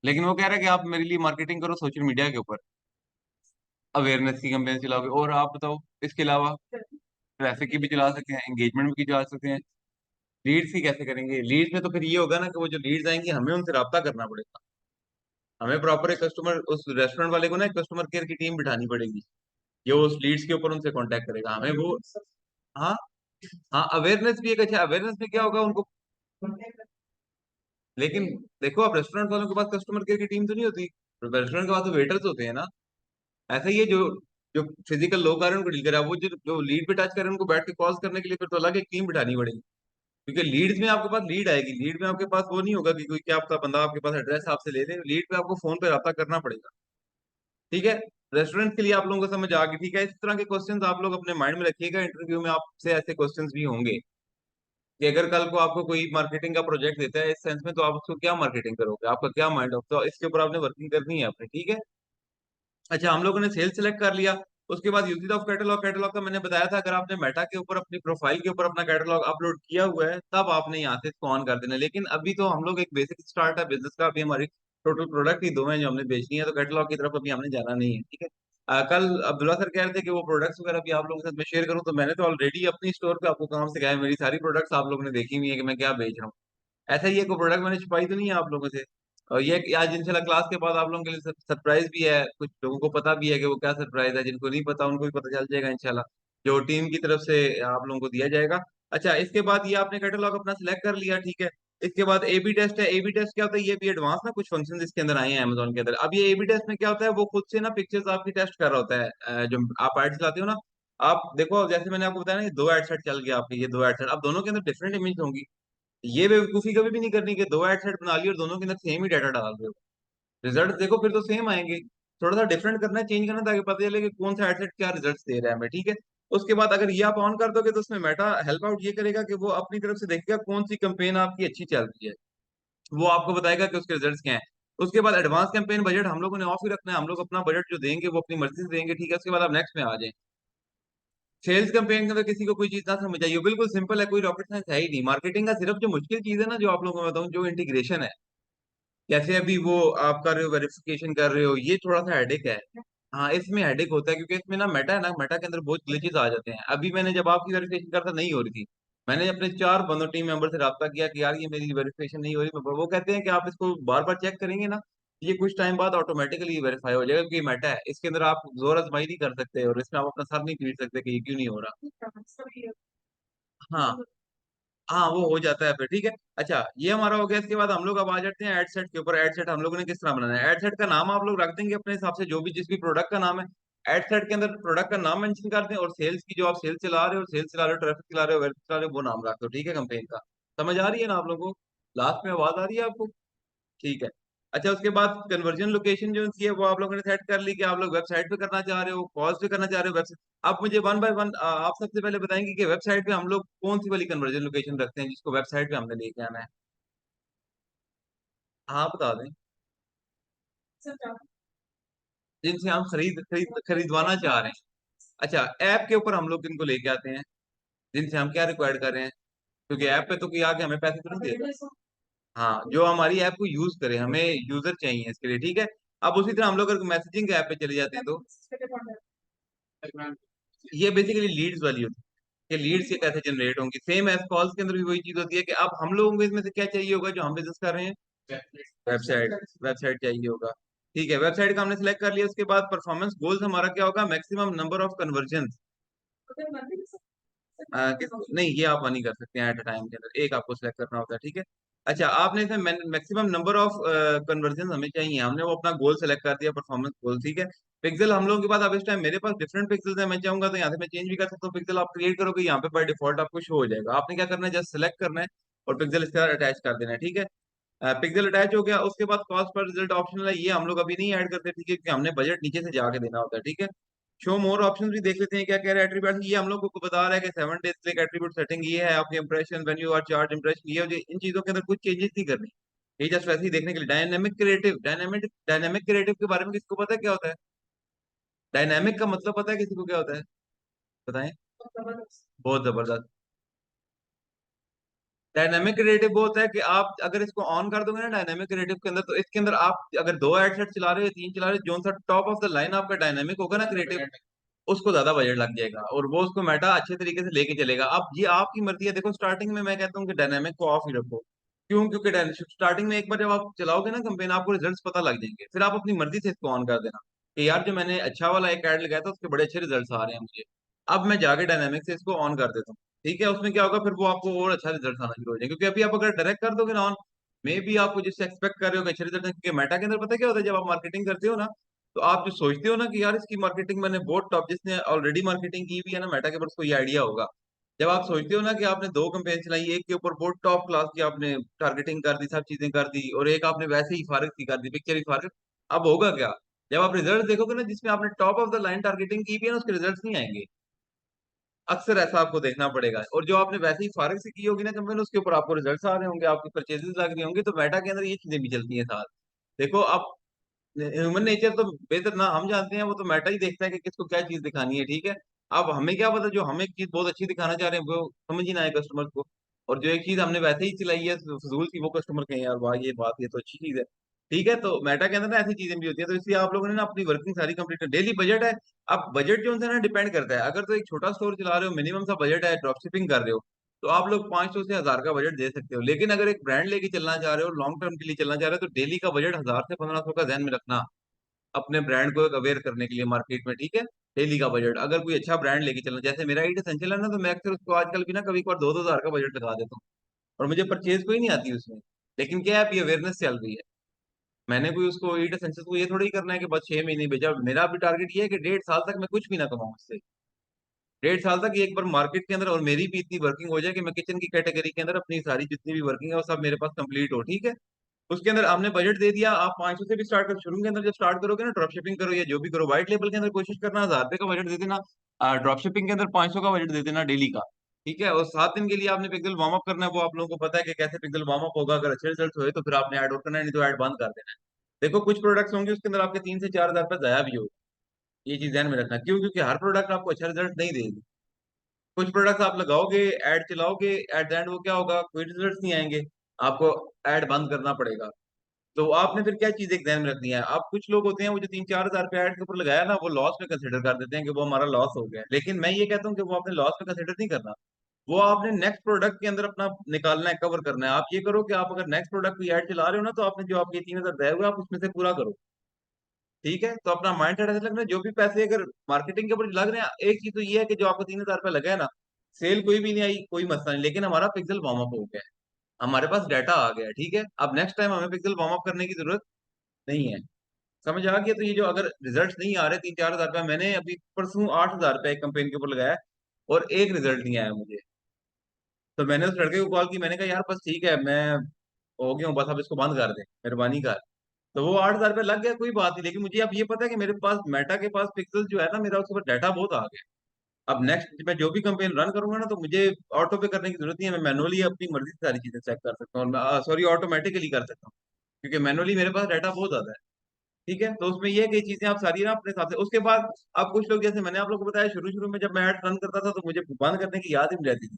लेकिन वो कह रहा है कि आप मेरे लिए मार्केटिंग करो सोशल मीडिया के ऊपर, अवेयरनेस की कंपेन चलाओगे। और आप बताओ इसके अलावा, ट्रैफिक की भी चला सकते हैं, एंगेजमेंट भी चला सकते हैं, लीड्स की कैसे करेंगे? लीड्स में तो फिर ये होगा ना कि वो जो लीड्स आएंगी हमें उनसे रब्ता करना पड़ेगा, हमें प्रॉपर एक कस्टमर, उस रेस्टोरेंट वाले को ना एक कस्टमर केयर की टीम बिठानी पड़ेगी, जो उस लीड्स के ऊपर उनसे कांटेक्ट करेगा हमें वो। हाँ। हाँ अवेयरनेस भी एक अच्छा, अवेयरनेस में क्या होगा उनको, लेकिन देखो आप रेस्टोरेंट वालों के पास कस्टमर केयर की टीम तो नहीं होती, रेस्टोरेंट के पास तो वेटर्स होते हैं ना। ऐसा ही है, जो जो फिजिकल लोग आ रहे हैं उनको डील करे, अब वो जो लीड पे टच कर रहे हैं उनको बैठ के कॉल करने के लिए फिर तो अलग एक टीम बिठानी पड़ेगी। क्योंकि लीड्स में आपके पास लीड आएगी, लीड में आपके पास वो नहीं होगा कि कोई क्या आपका बंदा आपके पास एड्रेस आपसे ले ले, लीड पे आपको फोन पे रब्ता करना पड़ेगा, ठीक है। रेस्टोरेंट के लिए आप लोगों को समझ आ गई, ठीक है। इस तरह के क्वेश्चंस आप लोग अपने माइंड में रखिएगा, इंटरव्यू में आपसे ऐसे क्वेश्चंस भी होंगे कि अगर कल को आपको कोई मार्केटिंग का प्रोजेक्ट देता है इस सेंस में, तो आप उसको क्या मार्केटिंग करोगे, आपका क्या माइंड ऑफ, तो इसके ऊपर आपने वर्किंग करनी है अपनी, ठीक है। अच्छा हम लोगों ने सेल सेलेक्ट कर लिया। उसके बाद यूजेज ऑफ कैटलॉग, कैटलॉग का मैंने बताया था, अगर आपने मेटा के ऊपर अपनी प्रोफाइल के ऊपर अपना कैटलॉग अपलोड किया हुआ है तब आपने यहाँ से इसको ऑन कर देना है। लेकिन अभी तो हम लोग एक बेसिक स्टार्ट है बिजनेस का, अभी हमारी टोटल प्रोडक्ट ही दो हैं जो हमने बेचनी है, तो कैटलॉग की तरफ अभी हमने जाना नहीं है, ठीक है। कल अब्दुल्ला सर कह रहे थे कि वो प्रोडक्ट्स वगैरह भी आप लोगों के साथ मैं शेयर करूँ, तो मैंने तो ऑलरेडी अपनी स्टोर पे आपको काम सिखाया है, मेरी सारी प्रोडक्ट्स आप लोगों ने देखी हुई है कि मैं क्या बेच रहा हूँ। ऐसा ही है, कोई प्रोडक्ट मैंने छुपाई तो नहीं है आप लोगों से। और ये आज इंशाल्लाह क्लास के बाद आप लोगों के लिए सरप्राइज भी है, कुछ लोगों को पता भी है कि वो क्या सरप्राइज है, जिनको नहीं पता उनको भी पता चल जाएगा इंशाल्लाह, जो टीम की तरफ से आप लोगों को दिया जाएगा। अच्छा इसके बाद ये आपने कैटलॉग अपना सिलेक्ट कर लिया, ठीक है। इसके बाद ए बी टेस्ट है। ए बी टेस्ट क्या होता है, ये भी एडवांस ना कुछ फंक्शन इसके अंदर आए हैं अमेजोन के अंदर। अब ये ए बी टेस्ट में क्या होता है, वो खुद से ना पिक्चर्स आपकी टेस्ट कर रहा होता है, जो आप एड चलाते हो ना। आप देखो जैसे मैंने आपको बताया ना, ये दो एड सेट चल गया आपके, ये दो एड सेट, अब दोनों के अंदर डिफरेंट इमेज होंगी। ये बेवकूफी कभी भी नहीं करनी कि दो एड सेट बना ली और दोनों के अंदर सेम ही डाटा डाल रहे हो, रिजल्ट देखो फिर तो सेम आएंगे। थोड़ा सा डिफरेंट करना है, चेंज करना है, ताकि पता चले कि कौन सा एड सेट क्या रिजल्ट दे रहा है हमें, ठीक है। उसके बाद अगर ये आप ऑन कर दोगे तो उसमें मेटा हेल्प आउट ये करेगा कि वो अपनी तरफ से देखेगा कौन सी कंपेन आपकी अच्छी चल रही है, वो आपको बताएगा कि उसके रिजल्ट्स क्या हैं। उसके बाद एडवांस कैंपेन बजट हम लोगों ने ऑफ ही रखना है, हम लोग अपना बजट जो देंगे वो अपनी मर्जी से देंगे, ठीक है। उसके बाद आप नेक्स्ट में आ जाए, सेल्स कैंपेन के अंदर किसी को कोई चीज ना समझ आइए, बिल्कुल सिंपल है, कोई रॉकेट साइंस है ही नहीं। मार्केटिंग का सिर्फ जो मुश्किल चीज है ना, जो आप लोगों को बताऊं, जो इंटीग्रेशन है, जैसे अभी वो आप कर रहे हो वेरिफिकेशन कर रहे हो, ये थोड़ा सा हेडेक है। हाँ इसमें हेडेक होता है, क्योंकि इसमें ना मेटा है ना, मेटा के अंदर बहुत ग्लिचेस आ जाते हैं। अभी मैंने जब आपकी वेरिफिकेशन करता नहीं हो रही थी, मैंने अपने 4 बंदों टीम मेंबर से रब्ता किया कि यार ये मेरी वेरिफिकेशन नहीं हो रही, वो कहते हैं कि आप इसको बार बार चेक करेंगे ना, ये कुछ टाइम बाद ऑटोमेटिकली वेरीफाई हो जाएगा, क्योंकि मेटा है, इसके अंदर आप जोर आजमाई नहीं कर सकते और इसमें आप अपना सर नहीं पीट सकते कि ये क्यों नहीं हो रहा। हाँ। हाँ वो हो जाता है फिर, ठीक है। अच्छा ये हमारा हो गया। इसके बाद हम लोग अब आ जाते हैं एड सेट के ऊपर। एड सेट हम लोगों ने किस तरह बनाना है, एड सेट का नाम आप लोग रख देंगे अपने हिसाब से, जो भी जिस भी प्रोडक्ट का नाम है एड सेट के अंदर प्रोडक्ट का नाम मेंशन कर दें, और सेल्स की जो आप सेल्स चला रहे हो, सेल्स चला रहे हो, ट्रैफिक चला रहे हो, वेरिफिक चला रहे हो, वो नाम रख दो, ठीक है, कंपेन का। समझ आ रही है ना आप लोगों को, लास्ट में आवाज आ रही है आपको? ठीक है। अच्छा, उसके बाद कन्वर्जन लोकेशन जो है वो आप लोगों ने सेट कर ली कि आप लोग वेबसाइट पे करना चाह रहे हो, कॉल्स पे करना चाह रहे हो, वेबसाइट। आप मुझे वन बाय वन आप सबसे पहले बताएंगे कि वेबसाइट पे हम लोग कौन सी वाली कन्वर्जन लोकेशन रखते हैं जिसको वेबसाइट पे हमने लेके आना है। हाँ, बता दें। जिनसे हम खरीदवाना चाह रहे हैं। अच्छा, ऐप के ऊपर हम लोग किनको लेके आते हैं जिनसे हम क्या रिक्वायर्ड कर रहे हैं? क्योंकि ऐप पे तो कोई आके हमें पैसे तो नहीं देगा। हाँ, जो हमारी ऐप को यूज करे, हमें यूजर चाहिए इसके लिए, ठीक है। अब उसी तरह हम लोग अगर मैसेजिंग ऐप पे चले जाते हैं तो ये बेसिकली लीड्स वाली होती है कि लीड्स ये कैसे जनरेट होंगी। सेम एज कॉल्स के अंदर भी वही चीज होती है कि अब हम लोगों को इसमें से क्या चाहिए होगा जो हम बिजनेस कर रहे हैं? वेबसाइट। वेबसाइट चाहिए होगा। ठीक है, वेबसाइट का हमने सेलेक्ट कर लिया। उसके बाद परफॉर्मेंस गोल्स हमारा क्या होगा? Maximum number of conversion. नहीं, ये आप नहीं कर सकते हैं एट अ टाइम के अंदर, एक आपको सेलेक्ट करना होता है, ठीक है। अच्छा, आपने इसमें मैक्सिमम नंबर ऑफ कन्वर्जन हमें चाहिए, हमने वो अपना गोल सेलेक्ट कर दिया, परफॉर्मेंस गोल, ठीक है। पिक्सल हम लोगों के पास अब इस टाइम मेरे पास डिफरेंट पिक्सल्स है, मैं चाहूंगा तो यहाँ से मैं चेंज भी कर सकता हूँ। पिक्सल आप क्रिएट करोगे यहाँ पे बाय डिफॉल्ट आपको शो हो जाएगा। आपने क्या करना है, जस्ट सेलेक्ट करना है और पिक्सल इसके साथ अटैच कर देना है, ठीक है। पिक्सल अटैच हो गया। उसके बाद कॉस्ट पर रिजल्ट ऑप्शनल है, ये हम लोग अभी नहीं ऐड करते, ठीक है, क्योंकि हमने बजट नीचे से जाके देना होता है, ठीक है। शो मोर ऑप्शंस भी देख लेते हैं क्या कह रहे हैं एट्रीब्यूट। ये हम लोग को बता रहा है कि 7 डेज तक एट्रीब्यूट सेटिंग ये है, आपके impression when you are charge impression ये इन चीजों के अंदर कुछ चेंजेस नहीं करनी। ये जस्ट वैसे ही देखने के लिए। डायनेमिक क्रिएटिव के बारे में किसको पता है क्या होता है? डायनेमिक का मतलब पता है किसी को क्या होता है? बताएं। बहुत जबरदस्त। डायनेमिक क्रिएटिव वो होता है कि आप अगर इसको ऑन कर दोगे ना डायनेमिक क्रिएटिव के अंदर, तो इसके अंदर आप अगर दो एड सेट चला रहे हो, तीन चला रहे हो, जो सा टॉप ऑफ द लाइन आपका डायनेमिक होगा ना क्रिएटिव, उसको ज्यादा बजट लग जाएगा और वो उसको मेटा अच्छे तरीके से लेके चलेगा। अब ये आपकी मर्जी है। देखो, स्टार्टिंग में मैं कहता हूँ कि डायनेमिक को ऑफ ही रखो। क्यों? क्योंकि स्टार्टिंग में एक बार जब आप चलाओगे ना कंपेन, आपको रिजल्ट्स पता लग जाएंगे, फिर आप अपनी मर्जी से इसको ऑन कर देना कि यार जो मैंने अच्छा वाला एक ऐड लगाया था उसके बड़े अच्छे रिजल्ट्स आ रहे हैं मुझे, अब मैं जाके डायनेमिक से इसको ऑन कर देता हूँ। ठीक है, उसमें क्या होगा, फिर वो आपको और अच्छा रिजल्ट आना शुरू हो जाएगा। क्योंकि अभी आप अगर डायरेक्ट कर दोगे ना ऑन, मे भी आपको जिससे एक्सपेक्ट कर रहे हो कि अच्छे रिजल्ट, क्योंकि मेटा के अंदर पता है क्या होता है, जब आप मार्केटिंग करते हो ना, तो आप जो सोचते हो ना कि यार इसकी मार्केटिंग मैंने बहुत टॉप, जिसने ऑलरेडी मार्केटिंग की हुई है ना मेटा के ऊपर, उसको ये आइडिया होगा। जब आप सोचते हो ना कि आपने दो कंपेन चलाई, एक के ऊपर बहुत टॉप क्लास की आपने टारगेटिंग कर दी, सब चीजें कर दी, और एक आपने वैसे ही फारग की कर दी, पिक्चर ही फारग। अब होगा क्या? जब आप रिजल्ट देखोगे ना जिसमें आपने top of the line targeting की भी है ना, उसके रिजल्ट नहीं आएंगे। अक्सर ऐसा आपको देखना पड़ेगा। और जो आपने वैसे ही फारग से की होगी ना कंपेन, उसके ऊपर आपको रिजल्ट्स आ रहे होंगे, आपकी परचेजेस लग रही होंगी, तो मेटा के अंदर ये चीजें भी चलती हैं साथ। देखो अब, ह्यूमन नेचर तो बेहतर ना हम जानते हैं, वो तो मेटा ही देखता है कि किसको क्या चीज दिखानी है, ठीक है। अब हमें क्या पता, जो हम एक चीज बहुत अच्छी दिखाना चाह रहे हैं वो समझ ही ना आए कस्टमर को, और जो एक चीज हमने वैसे ही चलाई है फजूल की, वो कस्टमर कहें यार वाह ये बात, ये तो अच्छी चीज है। ठीक है, तो मेटा के अंदर ना ऐसी चीजें भी होती है, तो इसलिए आप लोगों ने ना अपनी वर्किंग सारी कंप्लीट कर, डेली बजट है। अब बजट जो है ना डिपेंड करता है। अगर तो एक छोटा स्टोर चला रहे हो, मिनिमम सा बजट है, ड्रॉप शिपिंग कर रहे हो, तो आप लोग 500 से 1000 का बजट दे सकते हो। लेकिन अगर एक ब्रांड लेके चलना चाह रहे हो, लॉन्ग टर्म के लिए चलना चाह रहे हो, तो डेली का बजट 1000 से 1500 का ध्यान में रखना, अपने ब्रांड को एक अवेयर करने के लिए मार्केट में, ठीक है। डेली का बजट अगर कोई अच्छा ब्रांड लेके चलना, जैसे मेरा ईट एसेंशियल है ना, तो मैं अक्सर उसको आजकल भी ना कभी कभार 2-2 हजार का बजट लगा देता हूँ, और मुझे परचेज कोई नहीं आती उसमें। लेकिन क्या है, अभी अवेयरनेस चल रही है। मैंने कोई उसको ईट एसेंशियल को ये थोड़ी ही करना है कि बस 6 महीने भेजा। मेरा भी टारगेट ये है कि 1.5 साल तक मैं कुछ भी ना कमाऊं उससे। 1.5 साल तक ये एक बार मार्केट के अंदर और मेरी भी इतनी वर्किंग हो जाए कि मैं किचन की कैटेगरी के अंदर अपनी सारी जितनी भी वर्किंग है वो सब मेरे पास कंप्लीट हो, ठीक है। उसके अंदर आपने बजट दे दिया। आप 500 से भी स्टार्ट कर, शुरू के अंदर जब स्टार्ट करोगे ना, ड्रॉप शिपिंग करो या जो भी करो, व्हाइट लेवल के अंदर कोशिश करना 1000 रुपए का बजट दे देना। ड्रॉप शिपिंग के अंदर 500 का बजट दे देना डेली का। ठीक है, और 7 दिन के लिए आपने पिक्सल वार्म अप करना है। वो आप लोगों को पता है कि कैसे पिक्सल वार्म अप होगा। अगर अच्छे रिजल्ट हुए तो फिर आपने ऐड और करना है, नहीं तो ऐड बंद कर देना है। देखो, कुछ प्रोडक्ट्स होंगे उसके अंदर आपके 3 से 4 हजार रुपये जाया भी होगा। ये चीज ध्यान में रखना, क्यों? क्योंकि हर प्रोडक्ट आपको अच्छा रिजल्ट नहीं देगी। कुछ प्रोडक्ट्स आप लगाओगे, ऐड चलाओगे, एट द एंड वो क्या होगा, कोई रिजल्ट नहीं आएंगे, आपको ऐड बंद करना पड़ेगा। तो आपने फिर क्या चीज एक ध्यान में रखनी है। आप कुछ लोग होते हैं वो जो 3-4 हजार रुपये ऐड के ऊपर लगाया ना, वो लॉस में कंसिडर कर देते हैं कि वो हमारा लॉस हो गया। लेकिन मैं ये कहता हूँ कि वो आपने लॉस में कंसिडर नहीं करना। वो आपने नेक्स्ट प्रोडक्ट के अंदर अपना निकालना है, कवर करना है। आप ये करो कि आप अगर नेक्स्ट प्रोडक्ट की ऐड चला रहे हो ना, तो आपने जो आपके 3 हजार दिए हुए आप उसमें से पूरा करो। ठीक है, तो अपना माइंड सेट ऐसे रखना, जो भी पैसे अगर मार्केटिंग के ऊपर लग रहे हैं, एक चीज तो ये है कि जो आपको 3 हजार रुपये लगा है ना, सेल कोई भी नहीं आई, कोई मसला नहीं, लेकिन हमारा पिक्सल वार्म अप हो गया है, हमारे पास डाटा आ गया है, ठीक है। अब नेक्स्ट टाइम हमें पिक्सल वार्म अप करने की जरूरत नहीं है। समझ आ गया? तो ये जो अगर रिजल्ट नहीं आ रहे 3-4 हजार रुपये, मैंने अभी परसों 8 हजार रुपये एक कंपेन के ऊपर लगाया है, और एक रिजल्ट नहीं आया मुझे। तो मैंने उस लड़के को कॉल की, मैंने कहा यार बस ठीक है, मैं हो गया हूँ, बस अब इसको बंद कर दे, मेहरबानी कर। तो वो 8,000 रुपये लग गया, कोई बात नहीं, लेकिन मुझे अब ये पता है कि मेरे पास मेटा के पास पिक्सल जो है ना, मेरा उसके ऊपर डाटा बहुत आ गया। अब नेक्स्ट मैं जो भी कंपेन रन करूंगा ना, तो मुझे ऑटो पे करने की जरूरत नहीं है, मैं मैनुअली अपनी मर्जी से सारी चीजें चेक कर सकता हूँ, और सॉरी ऑटोमेटिकली कर सकता हूँ, क्योंकि मैनुअली मेरे पास डाटा बहुत ज्यादा है। ठीक है, तो उसमें ये है कि ये चीजें आप सारी ना अपने हिसाब से, उसके बाद अब कुछ लोग, जैसे मैंने आप लोगों को बताया शुरू शुरू में जब मैं ऐड रन करता था तो मुझे बंद करने की याद ही नहीं रहती थी।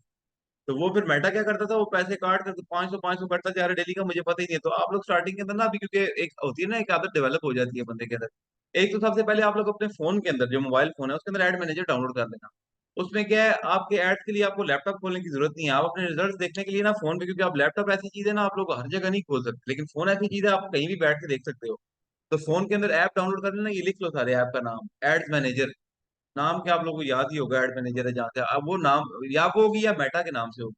तो वो फिर मेटा क्या करता था, वो पैसे काट कर 500 500 कटता जा रहा है डेली का, मुझे पता ही नहीं है। तो आप लोग स्टार्टिंग के अंदर ना, अभी क्योंकि एक होती है ना, एक आदत डेवलप हो जाती है बंदे के अंदर। एक तो सबसे पहले आप लोग अपने फोन के अंदर, जो मोबाइल फोन है उसके अंदर एड मैनेजर डाउनलोड कर लेना। उसमें क्या है, आपके एड्स के लिए आपको लैपटॉप खोलने की जरूरत नहीं है, आप अपने रिजल्ट देखने के लिए ना फोन पे, क्योंकि आप लैपटॉप ऐसी चीज है ना, आप लोग हर जगह नहीं खोल सकते, लेकिन फोन ऐसी चीज है आप कहीं भी बैठ के देख सकते हो। तो फोन के अंदर ऐप डाउनलोड कर लेना, ये लिख लो सारे ऐप का नाम, एड्स मैनेजर। नाम क्या आप लोगों को याद ही होगा, एड मैनेजर है जहाँ से, अब वो नाम या वो होगी या मेटा के नाम से होगी,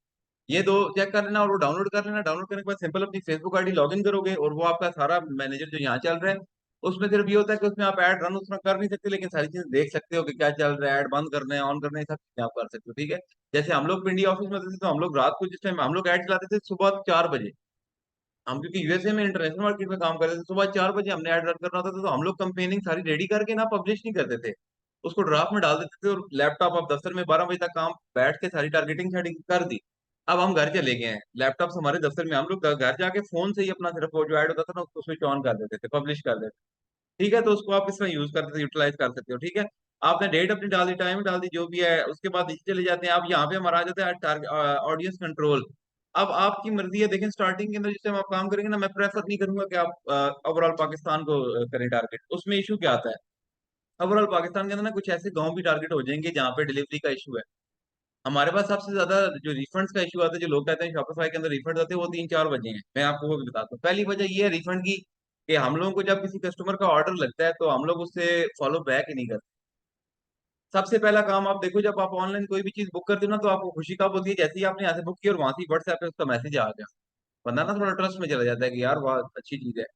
ये दो चेक कर लेना और वो डाउनलोड कर लेना। डाउनलोड करने के बाद सिंपल अपनी फेसबुक आईडी लॉगिन करोगे, और वो आपका सारा मैनेजर जो यहाँ चल रहा है, उसमें सिर्फ ये होता है कि उसमें आप ऐड रन उसमें कर नहीं सकते, लेकिन सारी चीजें देख सकते हो कि क्या चल रहा है, ऐड बंद करने हैं, ऑन करने हैं, सब चीजें आप कर सकते हो। ठीक है, जैसे हम लोग पिंडी ऑफिस में होते थे, तो हम लोग रात को जिस टाइम हम लोग ऐड चलाते थे सुबह 4 बजे, हम क्योंकि यूएसए में इंटरनेशनल मार्केट में काम करते थे, सुबह 4 बजे हमने ऐड रन करना होता था, तो हम लोग कंपेनिंग सारी रेडी करके ना पब्लिश नहीं करते थे, उसको ड्राफ्ट में डाल देते थे, और लैपटॉप आप दफ्तर में 12 बजे तक काम बैठ के सारी टारगेटिंग सेटिंग कर दी। अब हम घर चले गए हैं, लैपटॉप हमारे दफ्तर में, हम लोग घर जाके फोन से ही अपना सिर्फ वो जो ऐड होता था ना उसको स्विच ऑन कर देते थे, पब्लिश कर देते थे। ठीक है, तो उसको आप इस तरह यूज करते थे, यूटिलाइज कर सकते हो। ठीक है, आपने डेट अपनी डाल दी, टाइम डाल दी, जो भी है, उसके बाद नीचे चले जाते हैं आप, यहाँ पे हमारा आ जाता है ऑडियंस कंट्रोल। अब आपकी मर्जी है, देखें स्टार्टिंग के अंदर जिस टाइम आप काम करेंगे ना, मैं प्रेफर नहीं करूंगा कि आप ओवरऑल पाकिस्तान को करें टारगेट। उसमें इशू क्या आता है, ओवरऑल पाकिस्तान के अंदर ना कुछ ऐसे गांव भी टारगेट हो जाएंगे जहाँ पे डिलीवरी का इशू है। हमारे पास सबसे ज्यादा जो रिफंड्स का इशू आता है, जो लोग कहते हैं शॉपिफाई के अंदर रिफंड आते हैं, वो 3 4 वजह हैं, मैं आपको वो भी बताता हूँ। पहली वजह ये है रिफंड की, कि हम लोगों को जब किसी कस्टमर का ऑर्डर लगता है तो हम लोग उससे फॉलो बैक ही नहीं करते। सबसे पहला काम आप देखो, जब आप ऑनलाइन कोई भी चीज बुक करते हो ना, तो आपको खुशी कब होती है, जैसे ही आपने यहाँ से बुक किया और वहां से व्हाट्सएप पे उसका मैसेज आ गया, बंदा ना थोड़ा ट्रस्ट में चला जाता है कि यार वाह अच्छी चीज है।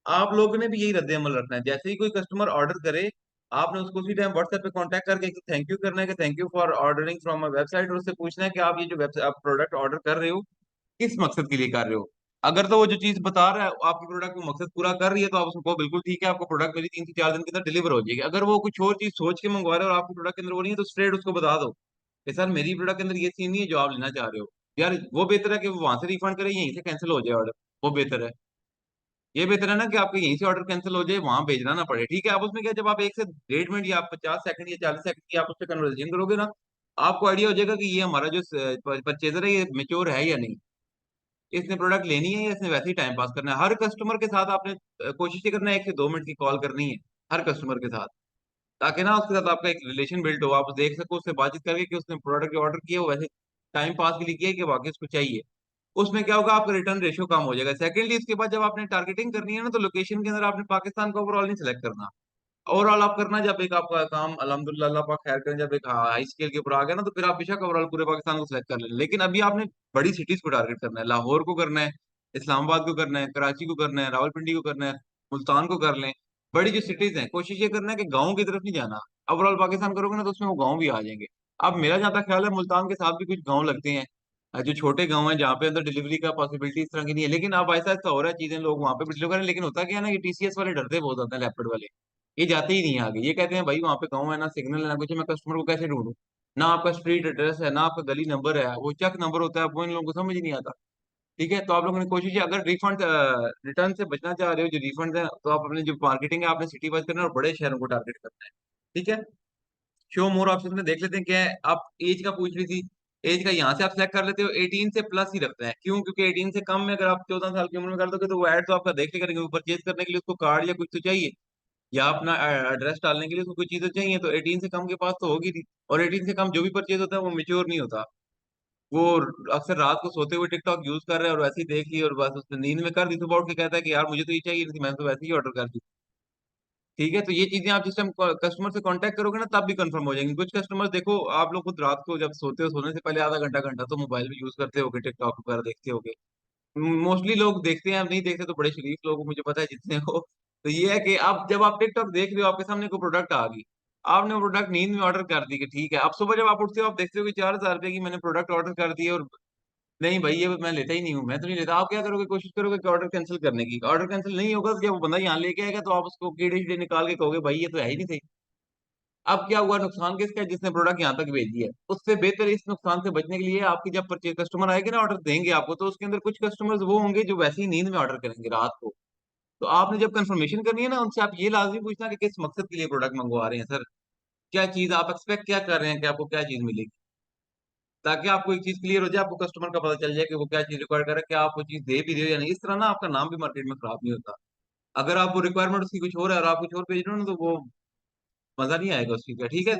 आप लोगों ने भी यही रद्द अमल रखना है, जैसे ही कोई कस्टमर ऑर्डर करे, आपने उसको उसी टाइम व्हाट्सएप पे कांटेक्ट करके थैंक यू करना है, कि thank you for ordering from a website, और उससे पूछना है कि आप ये जो वेबसाइट आप प्रोडक्ट ऑर्डर कर रहे हो किस मकसद के लिए कर रहे हो। अगर तो वो जो चीज बता रहा है आपकी प्रोडक्ट को मकसद पूरा कर रही है, तो आप उसको कहो बिल्कुल ठीक है, आपको प्रोडक्ट मेरी 3 से 4 दिन के अंदर डिलीवर हो जाएगी। अगर वो कुछ और चीज सोच के मंगवा रहे हो और आपकी प्रोडक्ट के अंदर वो नहीं है, तो स्ट्रेट उसको बता दो कि सर मेरी प्रोडक्ट के अंदर ये चीज नहीं है जो आप लेना चाह रहे हो। यार वो बेहतर है कि वो वहां से रिफंड करे, यहीं से कैंसिल हो जाए ऑर्डर, वो बेहतर है। ये बेहतर है ना कि आपको यहीं से ऑर्डर कैंसिल हो जाए, वहां भेजना ना पड़े। ठीक है, अब उसमें क्या, जब आप 1 से 1.5 मिनट या 50 सेकंड या 40 सेकंड की आप उससे कन्वर्सेशन करोगे ना, आपको आइडिया हो जाएगा कि ये हमारा जो परचेजर है ये मेच्योर है या नहीं, इसने प्रोडक्ट लेनी है या इसने वैसे ही टाइम पास करना है। हर कस्टमर के साथ आपने कोशिश ये करना है 1 से 2 मिनट की कॉल करनी है हर कस्टमर के साथ, ताकि ना उसके साथ आपका एक रिलेशन बिल्ड हो, आप देख सको उससे बातचीत करके कि उसने प्रोडक्ट ऑर्डर किया वो वैसे टाइम पास के लिए किया है कि वाकई उसको चाहिए। उसमें क्या होगा, आपका रिटर्न रेशियो कम हो जाएगा। सेकेंडली, इसके बाद जब आपने टारगेटिंग करनी है ना, तो लोकेशन के अंदर आपने पाकिस्तान का ओवरऑल नहीं सिलेक्ट करना। ओवरऑल आप करना, जब एक आपका काम अल्हम्दुलिल्लाह अल्लाह पाक खैर करें, जब एक हाई स्केल के ऊपर आ गया ना, तो फिर आप बेशक ओवरऑल पूरे पाकिस्तान को सिलेक्ट कर लें, लेकिन अभी आपने बड़ी सिटीज को टारगेट करना है, लाहौर को करना है, इस्लामाबाद को करना है, कराची को करना है, रावलपिंडी को करना है, मुल्तान को कर लें। बड़ी जो सिटीज हैं, कोशिश ये करना है कि गाँव की तरफ नहीं जाना। ओवरऑल पाकिस्तान करोगे ना, तो उसमें वो गाँव भी आ जाएंगे। अब मेरा जहाँ तक ख्याल है, मुल्तान के साथ भी कुछ गाँव लगते हैं, जो छोटे गाँव हैं जहाँ पे अंदर डिलीवरी का पॉसिबिलिटी इस तरह की नहीं है, लेकिन अब ऐसा ऐसा हो रहा है चीजें, लोग वहाँ पे भी डिलीवर करें। लेकिन होता क्या है ना, कि टीसीएस वाले डरते बहुत ज्यादा हैं, लेपर्ड वाले, ये जाते ही नहीं है आगे। ये कहते हैं भाई वहां पे गाँव है ना, सिग्नल है ना कुछ है, मैं कस्टमर को कैसे ढूंढूं, ना आपका स्ट्रीट एड्रेस है ना आपका गली नंबर है, वो चक नंबर होता है, वो इन लोगों को समझ नहीं आता। ठीक है, तो आप लोगों ने कोशिश है, अगर रिफंड रिटर्न से बचना चाह रहे हो, जो रिफंड है, तो आप अपने जो मार्केटिंग है आपने सिटी वाइज करना है और बड़े शहरों को टारगेट करना है। ठीक है, शो मोर ऑप्शन में देख लेते हैं क्या है। आप एज का पूछ रही थी, एज का यहाँ से आप सेलेक्ट कर लेते हो, 18 से प्लस ही रखते हैं। क्यों? क्योंकि 18 से कम में अगर आप 14 साल की उम्र में कर दोगे, तो वो ऐड तो आपका देख के करेंगे, वो परचेज करने के लिए उसको कार्ड या कुछ तो चाहिए, या अपना एड्रेस डालने के लिए उसको कोई चीजें चाहिए, तो 18 से कम के पास तो होगी नहीं। और 18 से कम जो भी परचेज होता है वो मेच्योर नहीं होता। वो अक्सर रात को सोते हुए टिकटॉक यूज कर रहा है और वैसे ही देख ली और बस उसने नींद में कर दी, सुबह उठ के कहता है कि यार मुझे तो ये चाहिए नहीं थी, मैंने तो वैसे ही ऑर्डर कर दी। ठीक है, तो ये चीजें आप जिस टाइम कस्टमर से कांटेक्ट करोगे ना, तब भी कंफर्म हो जाएंगे। कुछ कस्टमर देखो, आप लोग खुद रात को जब सोते हो, सोने से पहले आधा घंटा घंटा तो मोबाइल भी यूज करते होगे, टिकटॉक वगैरह देखते होगे। मोस्टली लोग देखते हैं, अब नहीं देखते तो बड़े शरीफ लोग मुझे पता है जितने हो। तो ये है कि अब जब आप टिकटॉक देख रहे हो, आपके सामने कोई प्रोडक्ट आ गई, आपने वो प्रोडक्ट नींद में ऑर्डर कर दी कि ठीक है, अब सुबह जब आप उठते हो आप देखते हो कि 4,000 रुपए की मैंने प्रोडक्ट ऑर्डर कर दी, और नहीं भाई, ये मैं लेता ही नहीं हूँ, मैं तो नहीं लेता। आप क्या करोगे, कोशिश करोगे कि ऑर्डर कैंसिल करने की, ऑर्डर कैंसिल नहीं होगा तो जब वो बंदा यहाँ लेके आएगा तो आप उसको कीड़े शीड़े निकाल के कहोगे भाई ये तो है ही नहीं सही। अब क्या हुआ, नुकसान किसका है, जिसने प्रोडक्ट यहाँ तक भेजी है। उससे बेहतर इस नुकसान से बचने के लिए आपकी जब परचेज कस्टमर आएंगे ना, ऑर्डर देंगे आपको, तो उसके अंदर कुछ कस्टमर्स वो होंगे जो वैसे ही नींद में ऑर्डर करेंगे रात को। तो आपने जब कंफर्मेशन करनी है ना उनसे, आप ये लाजमी पूछना कि किस मकसद के लिए प्रोडक्ट मंगवा रहे हैं सर, क्या चीज आप एक्सपेक्ट क्या कर रहे हैं कि आपको क्या चीज मिलेगी, ताकि आपको एक चीज क्लियर हो जाए, आपको कस्टमर का पता चल जाए कि वो क्या चीज रिक्वायर कर रहा है, क्या आप वो चीज दे भी रहे हो या नहीं। इस तरह ना आपका नाम भी मार्केट में खराब नहीं होता। अगर आपको रिक्वायरमेंट उसकी कुछ और है और आप कुछ और भेज रहे हो ना, तो वो मजा नहीं आएगा उस चीज का, ठीक है।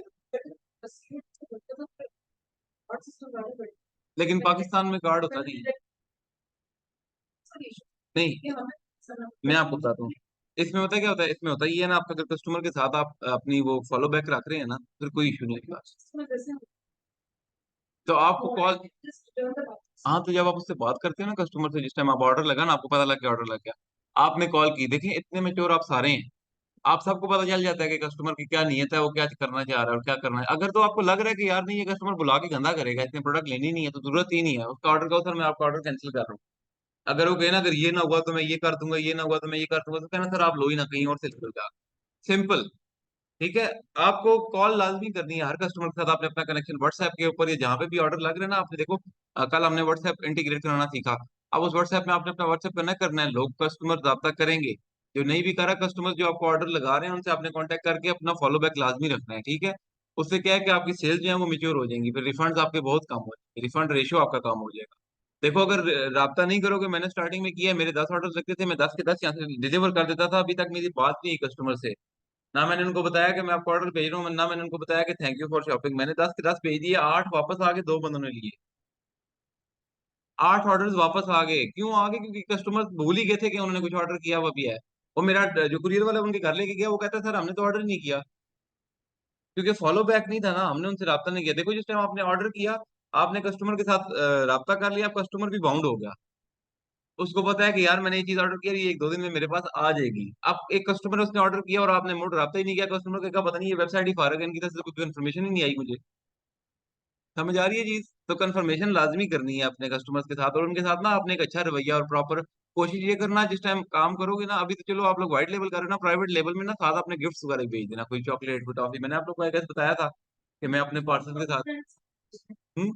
लेकिन पाकिस्तान में कार्ड होता नहीं है। नहीं, मैं आपको बताता हूँ। इसमें होता है, क्या होता है इसमें, होता है ये है ना, आपका अगर कस्टमर के साथ आप अपनी वो फॉलो बैक रख रहे हैं ना, फिर कोई इशू नहीं होगा। तो आपको कॉल, हाँ तो जब आप उससे बात करते हो ना कस्टमर से, जिस टाइम आप ऑर्डर लगा ना, आपको पता लग गया ऑर्डर लग गया, आपने कॉल की, देखिए इतने मेच्योर आप सारे हैं, आप सबको पता चल जाता है कि कस्टमर की क्या नीयत है, वो क्या करना चाह रहा है और क्या करना है। अगर तो आपको लग रहा है कि यार नहीं ये कस्टमर बुला के गंदा करेगा, इतने प्रोडक्ट लेनी नहीं है, तो जरूरत ही नहीं है उसका ऑर्डर का, सर मैं आपका ऑर्डर कैंसिल कर रहा हूँ। अगर वो कहे ना अगर ये ना हुआ तो मैं ये कर दूंगा, ये ना हुआ तो मैं ये कर दूंगा, तो कहना सर आप लो ही ना, कहीं और से ले लो जाके। सिंपल। ठीक है। आपको कॉल लाजमी करनी है हर कस्टमर के साथ, आपने अपना कनेक्शन व्हाट्सएप के ऊपर या जहाँ पे भी ऑर्डर लग रहा है ना, आपने देखो कल हमने व्हाट्सएप इंटीग्रेट कराना सीखा। अब उस व्हाट्सएप में आपने अपना व्हाट्सएप कनेक्ट करना है, लोग कस्टमर रब्ता करेंगे। जो नहीं भी करा कस्टमर, जो आपको ऑर्डर लगा रहे हैं उनसे आपने कांटेक्ट करके अपना फॉलो बैक लाजमी रखना है, ठीक है। उससे क्या है कि आपकी सेल्स जो है वो मेच्योर हो जाएंगी, फिर रिफंड्स आपके बहुत कम हो जाएंगे, रिफंड रेशियो आपका कम हो जाएगा। देखो अगर राब्ता नहीं करोगे, मैंने स्टार्टिंग में किया है, मेरे 10 ऑर्डर लगते थे, मैं 10 के 10 यहाँ से डिलीवर कर देता था, अभी तक मेरी बात नहीं हुई कस्टमर से। ना मैंने उनको बताया कि मैं आपको ऑर्डर भेज रहा हूँ, ना मैंने उनको बताया कि थैंक यू फॉर शॉपिंग, मैंने 10 के 10 भेज दिए, 8 वापस आ गए, 2 बंदों ने लिए। 8 ऑर्डर्स वापस आ गए, क्यों आ गए, क्योंकि कस्टमर भूल ही गए थे कि उन्होंने कुछ ऑर्डर किया हुआ भी है। वो मेरा जो कुरियर वाला उनके घर लेके गया, वो कहता है सर हमने तो ऑर्डर नहीं किया, क्योंकि फॉलो बैक नहीं था ना, हमने उनसे रब्ता नहीं किया। देखो जिस टाइम आपने ऑर्डर किया, आपने कस्टमर के साथ रब्ता कर लिया, कस्टमर भी बाउंड हो गया। उसको पता है कि यार मैंने ये चीज ऑर्डर किया, ये 1 2 दिन में मेरे पास आ जाएगी। अब एक कस्टमर उसने ऑर्डर किया और आपने मोड रब्ता ही नहीं किया, कस्टमर का क्या पता नहीं, ये वेबसाइट ही फारग है, इनकी तरफ से कुछ इन्फॉर्मेशन ही नहीं आई मुझे। समझ आ रही है चीज, तो कंफर्मेशन लाजमी करनी है अपने कस्टमर्स के साथ, और उनके साथ ना आपने एक अच्छा रवैया और प्रॉपर कोशिश ये करना, जिस टाइम काम करोगे ना, अभी तो चलो आप लोग व्हाइट लेवल कर रहे हो ना, प्राइवेट लेवल में ना साथ अपने गिफ्ट्स वगैरह भेज देना, कोई चॉकलेट कोई टॉफी। मैंने आप लोग को एक बताया था कि मैं अपने पार्सल के साथ। हम्म।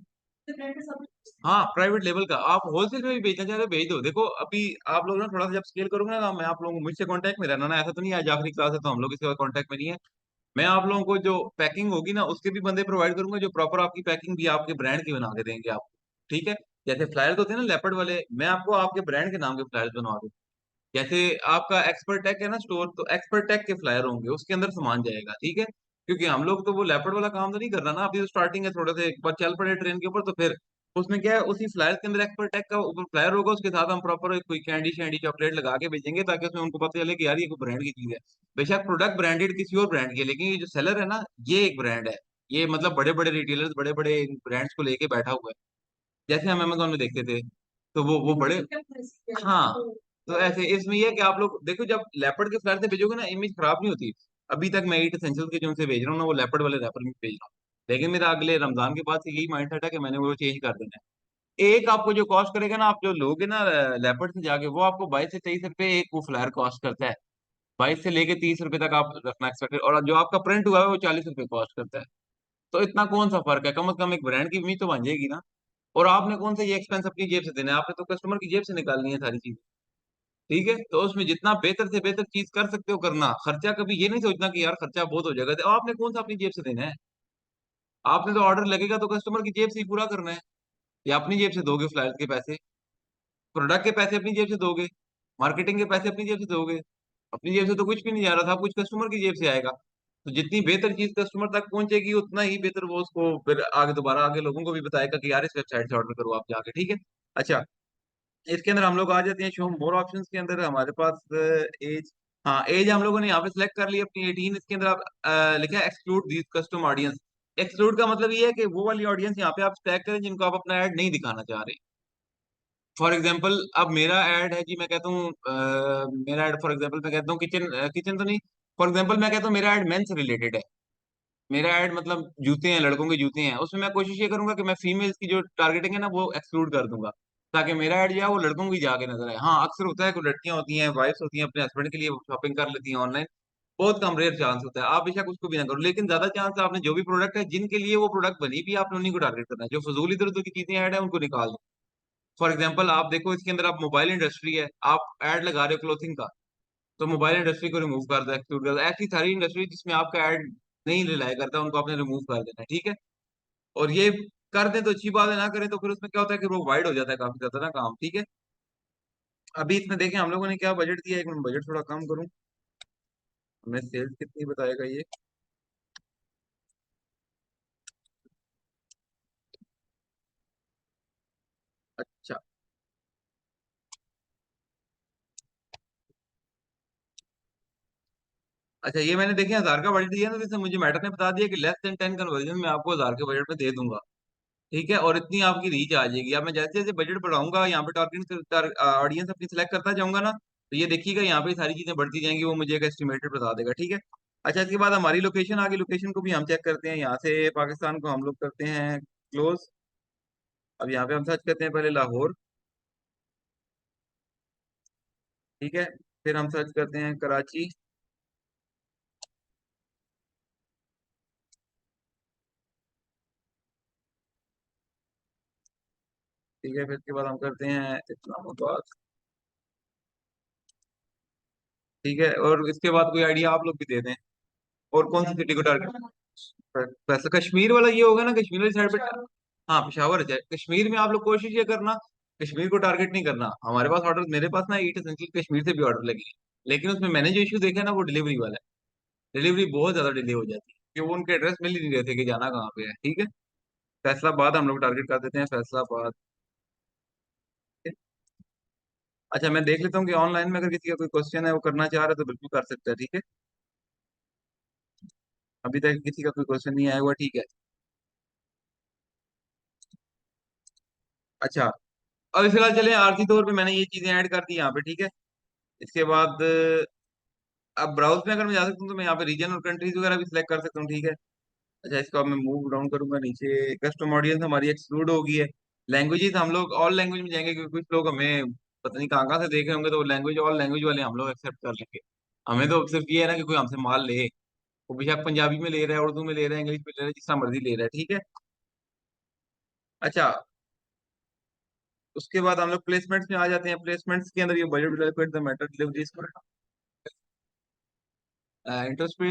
हाँ प्राइवेट लेवल का आप होलसेल में भी बेचना चाहते हो भेज दो। देखो अभी आप लोग ना थोड़ा सा जब स्केल करोगे ना, मैं आप लोगों को मुझसे कांटेक्ट में रहना ना, ऐसा तो नहीं है आज आखिरी क्लास है तो हम लोग इसके बाद कांटेक्ट में नहीं है। मैं आप लोगों को जो पैकिंग होगी ना उसके भी बंदे प्रोवाइड करूंगा, जो प्रॉपर आपकी पैकिंग भी आपके ब्रांड की बना के देंगे आपको। ठीक है। जैसे फ्लायर्स होते हैं ना लेपर्ड वाले, मैं आपको आपके ब्रांड के नाम के फ्लायर्स बनवा दूँ। जैसे आपका एक्सपर्ट टेक है ना स्टोर, तो एक्सपर्ट टेक के फ्लायर होंगे, उसके अंदर सामान जाएगा, ठीक है। क्योंकि हम लोग तो वो लेपर्ड वाला काम तो नहीं कर रहा ना, अभी तो स्टार्टिंग है, थोड़ा सा एक बार चल पड़े ट्रेन के ऊपर तो फिर उसमें क्या है, उसी फ्लायर के अंदर एक्सपर्ट टेक का ऊपर फ्लायर होगा, उसके साथ हम प्रॉपर कोई कैंडी शैंडी चॉकलेट लगा के भेजेंगे, ताकि उसमें उनको पता चले कि यार ये कोई ब्रांड की चीज है। बेशक प्रोडक्ट ब्रांडेड किसी और ब्रांड की है, लेकिन ये जो सेलर है ना, ये एक ब्रांड है। ये मतलब बड़े बड़े रिटेलर्स बड़े बड़े ब्रांड्स को लेके बैठा हुआ है, जैसे हम अमेजोन में देखते थे। तो वो बड़े, हाँ। तो ऐसे इसमें ये है कि आप लोग देखो, जब लेपर्ड के फ्लैट से भेजोगे ना, इमेज खराब नहीं होती। अभी तक मैं ईट एसेंशियल के जो उनसे भेज रहा हूँ ना, वो लेपर्ड वाले रैपर में भेज रहा हूँ। लेकिन मेरा अगले रमजान के बाद से यही माइंड सेट है कि मैंने वो चेंज कर देना है। एक आपको जो कॉस्ट करेगा ना, आप जो लोगे ना लेपर्ड से जाके, वो आपको 22 से 23 रुपए एक वो फ्लायर कॉस्ट करता है। 22 से लेके 30 रुपए तक आप रखना एक्सपेक्टेड, और जो आपका प्रिंट हुआ है वो 40 रुपए कॉस्ट करता है। तो इतना कौन सा फर्क है, कम से कम एक ब्रांड की इमेज तो बन जाएगी ना। और आपने कौन सा ये एक्सपेंस अपनी जेब से देना है, आपने तो कस्टमर की जेब से निकालनी है सारी चीज। ठीक है। तो उसमें जितना बेहतर से बेहतर चीज कर सकते हो करना, खर्चा कभी ये नहीं सोचना कि यार खर्चा बहुत हो जाएगा, तो आपने कौन सा अपनी जेब से देना है। आपने तो ऑर्डर लगेगा तो कस्टमर की जेब से ही पूरा करना है, या अपनी जेब से दोगे फ्लाइट के पैसे, प्रोडक्ट के पैसे अपनी जेब से दोगे, मार्केटिंग के पैसे अपनी जेब से दोगे। अपनी जेब से तो कुछ भी नहीं जा रहा था, कुछ कस्टमर की जेब से आएगा। तो जितनी बेहतर चीज कस्टमर तक पहुंचेगी, उतना ही बेहतर वो उसको फिर आगे दोबारा आगे लोगों को भी बताएगा कि यार इस वेबसाइट से ऑर्डर करो आप जाके, ठीक है। अच्छा, इसके अंदर हम लोग आ जाते हैं शो मोर ऑप्शंस के अंदर, हमारे पास एज। हाँ एज हम लोगों ने यहाँ पे सिलेक्ट कर ली अपनी 18, इसके अंदर आप लिखा है exclude these custom audience. Exclude का मतलब ये है कि वो वाली ऑडियंस यहाँ पे आप टैग करें जिनको आप अपना ऐड नहीं दिखाना चाह रहे। फॉर एग्जाम्पल अब मेरा ऐड है जी, मैं कहता हूँ मेरा ऐड फॉर एग्जाम्पल मैं कहता हूँ किचन, किचन तो नहीं, फॉर एग्जाम्पल मैं कहता हूँ मेरा ऐड मेन से रिलेटेड है। मेरा ऐड मतलब जूते हैं, लड़कों के जूते हैं, उसमें मैं कोशिश ये करूंगा कि मैं फीमेल्स की जो टारगेटिंग है ना वो एक्सक्लूड कर दूंगा, ताकि मेरा ऐड जो है वो लड़कों की जाके नजर आए। हाँ अक्सर होता है कि लड़कियां होती हैं, वाइफ्स होती हैं, अपने हस्बैंड के लिए शॉपिंग कर लेती हैं ऑनलाइन। बहुत कम, रेयर चांस होता है, आप बेशक उसको भी ना करो, लेकिन ज्यादा चांस आपने जो भी प्रोडक्ट है जिनके लिए वो प्रोडक्ट बनी भी, आपने उन्हीं को टारगेट करना है। जो फजूल इधर उधर की चीजें ऐड है उनको निकाल दो। फॉर एग्जाम्पल आप देखो, इसके अंदर आप मोबाइल इंडस्ट्री है, आप ऐड लगा रहे हो क्लोथिंग का, तो मोबाइल इंडस्ट्री को रिमूव कर दो, एक्सक्लूड कर दो। ऐसी सारी इंडस्ट्री जिसमें आपका ऐड नहीं रिलाय करता उनको आपने रिमूव कर देना है, ठीक है। और ये कर दें तो अच्छी बात है, ना करें तो फिर उसमें क्या होता है कि वो वाइड हो जाता है काफी ज्यादा ना काम, ठीक है। अभी इसमें देखें हम लोगों ने क्या बजट दिया है, एक मिनट बजट थोड़ा कम करूं। हमें सेल्स कितनी बताएगा ये? अच्छा। अच्छा ये मैंने देखे 1000 का बजट दिया ना, तो इसमें मुझे मैटर ने बता दिया कि लेस देन 10 कन्वर्जन में आपको 1000 के बजट में दे दूंगा, ठीक है। और इतनी आपकी रीच आ जाएगी। अब मैं जैसे जैसे बजट बढ़ाऊंगा, यहाँ पे टारगेट ऑडियंस अपनी सेलेक्ट करता जाऊंगा ना, तो ये देखिएगा यहाँ पे सारी चीजें बढ़ती जाएंगी, वो मुझे एक एस्टिमेटेड बता देगा, ठीक है। अच्छा इसके बाद हमारी लोकेशन आगे, लोकेशन को भी हम चेक करते हैं। यहाँ से पाकिस्तान को हम लोग करते हैं क्लोज। अब यहाँ पे हम सर्च करते हैं पहले लाहौर, ठीक है। फिर हम सर्च करते हैं कराची, ठीक है। फिर इसके बाद हम करते हैं इस्लामाबाद, ठीक है। और इसके बाद कोई आइडिया आप लोग भी दे दें, और कौन सी सिटी को टारगेट? वैसे कश्मीर वाला ये होगा ना, कश्मीर वाली साइड पे। हाँ पेशावर है। कश्मीर में आप लोग कोशिश ये करना, कश्मीर को टारगेट नहीं करना। हमारे पास ऑर्डर, मेरे पास ना ईट एसेंशियल कश्मीर से भी ऑर्डर लगे हैं, लेकिन उसमें मैंने जो इशू देखा है ना वो डिलीवरी वाला है। डिलीवरी बहुत ज्यादा डिले हो जाती है, कि वो उनके एड्रेस मिल ही नहीं रहे थे कि जाना कहाँ पे है, ठीक है। फैसलाबाद हम लोग टारगेट कर देते हैं, फैसलाबाद। अच्छा मैं देख लेता हूँ कि ऑनलाइन में अगर किसी का कोई क्वेश्चन है वो करना चाह रहा है तो बिल्कुल कर सकता है, ठीक है। अभी तक किसी का कोई क्वेश्चन नहीं आया हुआ, ठीक है। अच्छा अभी फिलहाल चले, आर्थिक तौर पे मैंने ये चीजें ऐड कर दी यहाँ पे, ठीक है। इसके बाद अब ब्राउज में अगर मैं जा सकता हूँ तो मैं यहाँ पे रीजन और कंट्रीज वगैरह भी सिलेक्ट कर सकता हूँ, ठीक है। अच्छा इसको अब मैं मूव डाउन करूंगा नीचे, कस्टम ऑडियंस हमारी एक्सक्लूड हो गई है। लैंग्वेजेस हम लोग ऑल लैंग्वेज में जाएंगे, क्योंकि कुछ लोग हमें पता नहीं कहाँ कहाँ से देखे होंगे, तो लैंग्वेज ऑल लैंग्वेज वाले हम लोग एक्सेप्ट कर लेंगे। हमें तो सिर्फ ये है ना कि कोई हमसे माल ले, वो बेशक पंजाबी में ले रहा है, उर्दू में ले रहा है, इंग्लिश में ले रहा है, जिस तरह मर्जी ले रहा है, ठीक है। अच्छा उसके बाद हम लोग प्लेसमेंट्स में आ जाते हैं। प्लेसमेंट्स के अंदर ये budget development the matter deliveries, interest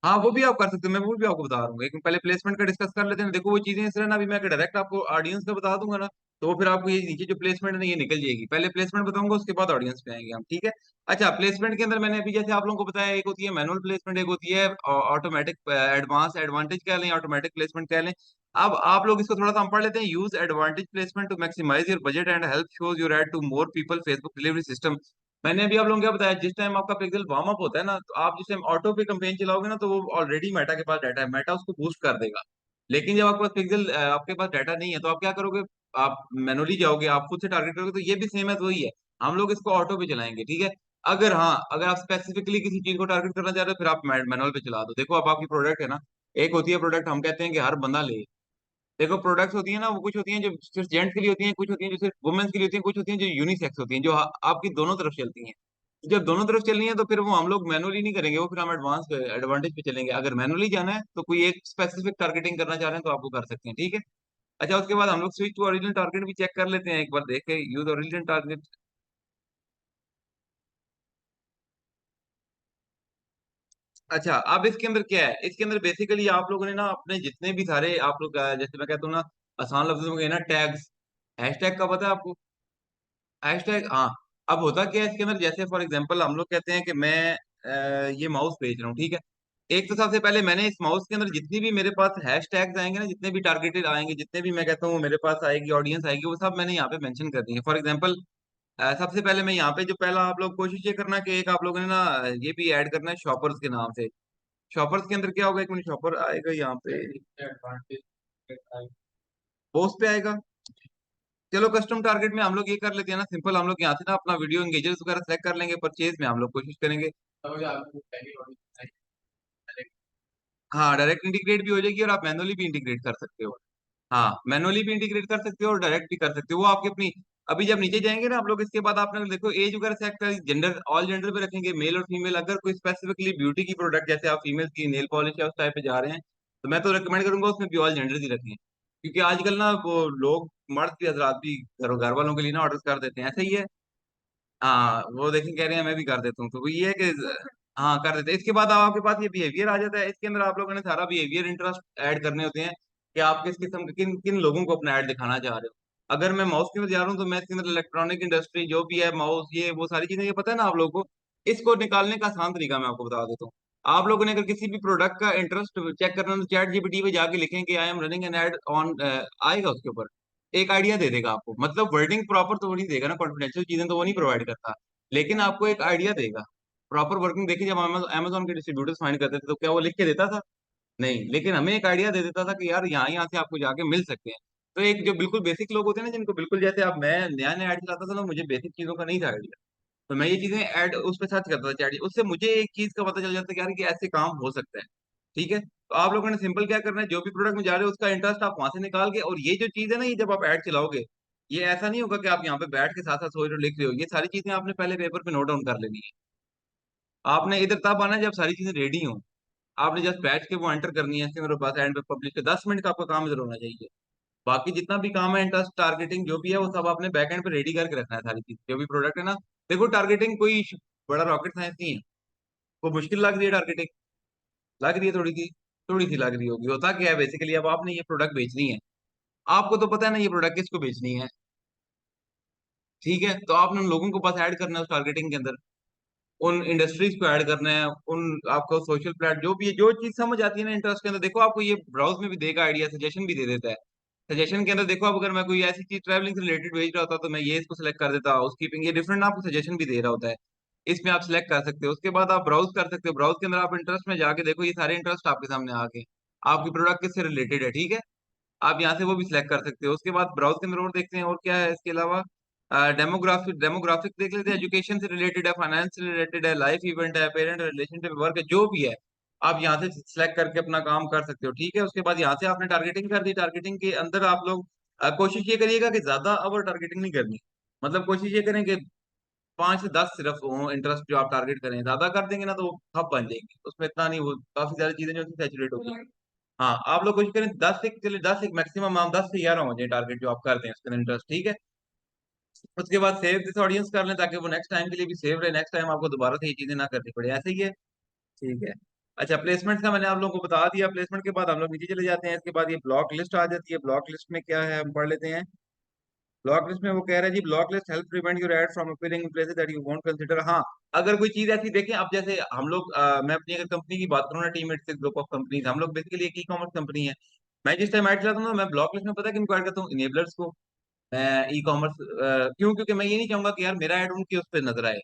हाँ वो भी आप कर सकते हो, मैं वो भी आपको बता रहा हूँ, लेकिन पहले प्लेसमेंट का डिस्कस कर लेते हैं। देखो वो चीजें इस तरह ना, अभी मैं डायरेक्ट आपको ऑडियंस का बता दूंगा ना, तो वो फिर आपको ये नीचे जो प्लेसमेंट है ना ये निकल जाएगी। पहले प्लेसमेंट बताऊंगा, उसके बाद ऑडियंस पे आएंगे हम, ठीक है। अच्छा प्लेसमेंट के अंदर मैंने अभी जैसे आप लोगों को बताया, एक होती है मैनुअल प्लेसमेंट, एक होती है ऑटोमेटिक एडवांस एडवांटेज कह लें, ऑटोमेटिक प्लेसमेंट कह लें। अब आप लोग इसको थोड़ा सा हम पढ़ लेते हैं। Use advantage placement to maximize your budget and help shows your ad to more people, Facebook delivery system. मैंने अभी आप लोगों को क्या बताया, जिस टाइम आपका पिक्सल वार्म अप होता है ना, तो आप जिस टाइम ऑटो पे कंपेन चलाओगे ना, तो वो ऑलरेडी मेटा के पास डाटा है, मेटा उसको बूस्ट कर देगा। लेकिन जब आपके पास पिक्सल, आपके पास डाटा नहीं है, तो आप क्या करोगे? आप मैनुअली जाओगे, आप खुद से टारगेट करोगे, तो ये भी सेम है, तो वही है। हम लोग इसको ऑटो पे चलाएंगे, ठीक है। अगर हाँ, अगर आप स्पेसिफिकली किसी चीज को टारगेट करना चाह रहे हो, फिर आप मैनुअल पे चला दो। देखो अब आपकी प्रोडक्ट है ना, एक होती है प्रोडक्ट हम कहते हैं कि हर बंदा ले। देखो प्रोडक्ट्स होती है ना, वो कुछ होती हैं जो सिर्फ जेंट्स के लिए होती हैं, कुछ होती हैं जो सिर्फ वुमेन्स के लिए होती हैं, कुछ होती हैं जो यूनिसेक्स होती हैं, जो आपकी दोनों तरफ चलती हैं। जब दोनों तरफ चलनी है तो फिर वो हम लोग मैनुअली नहीं करेंगे, वो फिर हम एडवांस एडवांटेज पे चलेंगे। अगर मैनुअली जाना है तो कोई एक स्पेसिफिक टारगेटिंग करना चाह रहे हैं तो आपको कर सकते हैं, ठीक है। अच्छा उसके बाद हम लोग स्विच टू ओरिजिनल टारगेट भी चेक कर लेते हैं, एक बार देख के। Use original target. अच्छा अब इसके अंदर क्या है, इसके अंदर बेसिकली आप लोगों ने ना अपने जितने भी सारे आप लोग जैसे मैं कहता हूँ ना, आसान लफ्जों में ना, टैग्स, हैशटैग का पता है आपको? हैशटैग हाँ। अब होता क्या है इसके अंदर, जैसे फॉर एग्जांपल हम लोग कहते हैं कि मैं ये माउस बेच रहा हूँ, ठीक है। एक तो सबसे पहले मैंने इस माउस के अंदर जितनी भी मेरे पास हैशटैग्स आएंगे ना, जितने भी टारगेटेड आएंगे, जितने भी मैं कहता हूँ मेरे पास आएगी ऑडियंस आएगी, वो सब मैंने यहाँ पे मेंशन कर दी है। फॉर एग्जांपल सबसे पहले मैं यहाँ पे जो पहला आप लोग कोशिश ये करना कि एक आप लोगों ने ना ये भी ऐड करना है शॉपर्स के नाम से। शॉपर्स के अंदर क्या होगा, एक मिनट, शॉपर आएगा यहाँ पे, पोस्ट पे आएगा। चलो कस्टम टारगेट में हम लोग ये कर लेते हैं ना, सिंपल हम लोग यहाँ से ना अपना वीडियो एंगेजर्स वगैरह सेलेक्ट कर लेंगे, परचेज में हम लोग कोशिश करेंगे हाँ, डायरेक्ट इंटीग्रेट भी हो जाएगी और आप मैनुअली भी इंटीग्रेट कर सकते हो। हाँ, मैनुअली भी इंटीग्रेट कर सकते हो और डायरेक्ट भी कर सकते हो, वो आपकी अपनी। अभी जब नीचे जाएंगे ना आप लोग, इसके बाद आपने देखो एज वगैरह सेलेक्ट कर, जेंडर ऑल जेंडर पे रखेंगे, मेल और फीमेल। अगर कोई स्पेसिफिकली ब्यूटी की प्रोडक्ट, जैसे आप फीमेल की नेल पॉलिश या उस टाइप पे जा रहे हैं, तो मैं तो रिकमेंड करूंगा उसमें भी ऑल जेंडर ही रखें, क्योंकि आजकल ना वो लोग, मर्द भी, हजरात भी घर घर वालों के लिए ना ऑर्डर कर देते हैं, ऐसा ही है। हाँ, वो देखें कह रहे हैं मैं भी कर देता हूँ, तो वो ये है कि हाँ कर देते हैं। इसके बाद आपके पास ये बिहेवियर आ जाता है, इसके अंदर आप लोगों ने सारा बिहेवियर इंटरेस्ट ऐड करने होते हैं कि आप किस किस्म के, किन किन लोगों को अपना ऐड दिखाना चाह रहे हो। अगर मैं माउस के अंदर जा रहा हूँ तो मैं इसके अंदर इलेक्ट्रॉनिक इंडस्ट्री जो भी है, माउस, ये वो सारी चीजें, ये पता है ना आप लोगों को। इसको निकालने का आसान तरीका मैं आपको बता देता हूँ। आप लोगों ने अगर किसी भी प्रोडक्ट का इंटरेस्ट चेक करना है तो चैट जीपीटी पे जाके लिखेंगे I am running an ad on, आएगा उसके ऊपर, एक आइडिया दे देगा आपको। मतलब वर्डिंग प्रॉपर तो वो नहीं देगा ना, कॉन्फिडेंशियल चीजें तो वो नहीं प्रोवाइड करता, लेकिन आपको एक आइडिया देगा। प्रॉपर वर्किंग देखिए, जब अमेजोन के डिस्ट्रीब्यूटर्स फाइंड करते थे तो क्या वो लिख के देता था? नहीं, लेकिन हमें एक आइडिया दे देता था कि यार यहाँ यहाँ से आपको जाके मिल सकते हैं। तो एक जो बिल्कुल बेसिक लोग होते हैं ना, जिनको बिल्कुल, जैसे आप, मैं नया नया ऐड चलाता था ना, मुझे बेसिक चीजों का नहीं था आइडिया, तो मैं ये चीजें ऐड उस पर सर्च करता था चैट, उससे मुझे एक चीज का पता चल जाता है कि यार कि ऐसे काम हो सकता है। ठीक है, तो आप लोगों ने सिंपल क्या करना है, जो भी प्रोडक्ट में जा रहे हो उसका इंटरेस्ट आप वहां से निकाल के, और ये जो चीज है ना, ये जब आप ऐड चलाओगे, ये ऐसा नहीं होगा कि आप यहाँ पे बैठ के साथ साथ सोच रहे हो, लिख रहे हो, ये सारी चीजें आपने पहले पेपर पे नोट डाउन कर लेनी है। आपने इधर तब आना है जब सारी चीजें रेडी हो, आपने जस्ट बैठ के वो एंटर करनी है, इसके मेरे पास एंड पे पब्लिश के 10 मिनट का आपका काम इधर होना चाहिए। बाकी जितना भी काम है, इंटरेस्ट, टारगेटिंग जो भी है, वो सब आपने बैक एंड पे रेडी करके रखना है, सारी चीज जो भी प्रोडक्ट है ना। देखो, टारगेटिंग कोई बड़ा रॉकेट साइंस नहीं है। वो मुश्किल लग रही है टारगेटिंग, लग रही है थोड़ी सी लग रही होगी। होता क्या है बेसिकली, अब आपने ये प्रोडक्ट बेचनी है, आपको तो पता है ना ये प्रोडक्ट किसको बेचनी है। ठीक है, तो आपने उन लोगों को बस ऐड करना है उस टारगेटिंग के अंदर, उन इंडस्ट्रीज को ऐड करना है, उन, आपको सोशल प्लेट जो भी है, जो चीज समझ आती है ना इंटरेस्ट के अंदर, देखो आपको ये ब्राउज में भी देगा आइडिया, सजेशन भी दे देता है। सजेशन के अंदर देखो, अब अगर मैं कोई ऐसी चीज ट्रैवलिंग से रिलेटेड भेज रहा होता तो मैं ये इसको सेलेक्ट कर देता, हाउस कीपिंग, ये डिफरेंट आपको सजेशन भी दे रहा होता है। इसमें आप सिलेक्ट कर सकते हो, उसके बाद आप ब्राउज कर सकते हो, ब्राउज के अंदर आप इंटरेस्ट में जाके देखो, ये सारे इंटरेस्ट आपके सामने आ गए, आपकी प्रोडक्ट किससे रिलेटेड है। ठीक है, आप यहाँ से वो भी सिलेक्ट कर सकते हो। उसके बाद ब्राउज के अंदर और देखते हैं और क्या है इसके अलावा। डेमोग्राफिक डेमोग्राफिक देख लेते हैं, एजुकेशन से रिलेटेड है, फाइनेंस से रिलेटेड है, लाइफ इवेंट है, पेरेंट रिलेशनशिप, वर्क है, जो भी है, आप यहाँ से सिलेक्ट करके अपना काम कर सकते हो। ठीक है, उसके बाद यहाँ से आपने टारगेटिंग कर दी, टारगेटिंग के अंदर आप लोग कोशिश ये करिएगा कि ज्यादा ओवर टारगेटिंग नहीं करनी। मतलब कोशिश ये करें कि 5 से 10 सिर्फ हो इंटरेस्ट जो आप टारगेट करें, ज्यादा कर देंगे ना तो वो ठप बन जाएंगे, उसमें इतना नहीं, वो काफी सारी चीजें जो सैचुरेट होगी। हाँ, आप लोग कोशिश करें 10 से, चलिए 10 एक मैक्सिमम, आप 10 से 11 हो जाए टारगेट जो आप करते हैं उसके इंटरेस्ट। ठीक है, उसके बाद सेव दिस ऑडियंस कर लें, ताकि वो नेक्स्ट टाइम के लिए भी सेव रहे, नेक्स्ट टाइम आपको दोबारा से ये चीजें ना करनी पड़े, ऐसे ही है। ठीक है। अच्छा, प्लेसमेंट का मैंने आप लोगों को बता दिया। प्लेसमेंट के बाद हम लोग नीचे चले जाते हैं, इसके बाद ये ब्लॉक लिस्ट आ जाती है। ब्लॉक लिस्ट में क्या है हम पढ़ लेते हैं। ब्लॉक लिस्ट में वो कह रहा है जी, block list help prevent your ad from appearing in places that you won't consider. हाँ, अगर कोई चीज ऐसी देखें, अब जैसे हम लोग, मैं अपनी अगर कंपनी की बात करूँ ना, team its group of companies, हम लोग बेसिकली एक ई कॉमर्स कंपनी है। मैं जिस टाइम ऐड चलाता हूँ ना, मैं ब्लॉक लिस्ट में पता है किनको ऐड करता हूँ, इनेबलर्स को। मैं ई कॉमर्स, क्यों? क्योंकि मैं ये नहीं चाहूंगा कि यार मेरा ऐड उनकी उस पर नजर आए,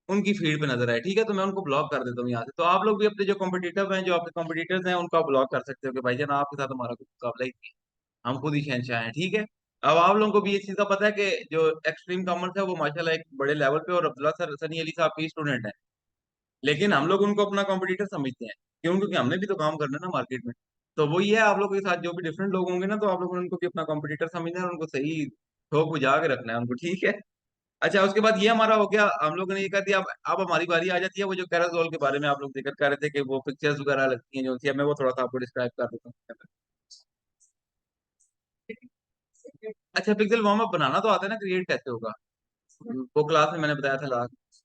उनकी फील्ड पे नजर आए। ठीक है, तो मैं उनको ब्लॉक कर देता हूँ यहाँ से। तो आप लोग भी अपने जो कॉम्पिटिटर हैं, जो आपके कॉम्पिटिटर्स हैं, उनको ब्लॉक कर सकते हो कि भाई जान, आपके साथ हमारा कुछ मुकाबला ही नहीं है, हम खुद ही शहनशाह हैं। ठीक है, अब आप लोगों को भी इस चीज का पता है कि जो एक्सट्रीम कॉमर्स है वो माशाल्लाह एक बड़े लेवल पे, और अब्दुल्ला सर, सनी अली साहब के स्टूडेंट हैं, लेकिन हम लोग उनको अपना कॉम्पिटिटर समझते हैं। क्यों? क्योंकि हमने भी तो काम करना है ना मार्केट में। तो वही है, आप लोगों के साथ जो भी डिफरेंट लोग होंगे ना, तो आप लोगों ने उनको भी अपना कॉम्पिटिटर समझना है और उनको सही ठोक बुझा के रखना है उनको। ठीक है। अच्छा, उसके बाद ये हमारा हो गया, हम लोगों ने ये कर दिया। अब हमारी बारी आ जाती है वो जो कैराजोल के बारे में आप लोग जिक्र कर रहे थे कि वो पिक्चर्स वगैरह लगती हैं जो सी, मैं वो थोड़ा सा आपको डिस्क्राइब कर देता हूँ। अच्छा, पिक्सल वार्म अप बनाना तो आता है ना, क्रिएट कैसे होगा? वो क्लास में मैंने बताया था लास्ट।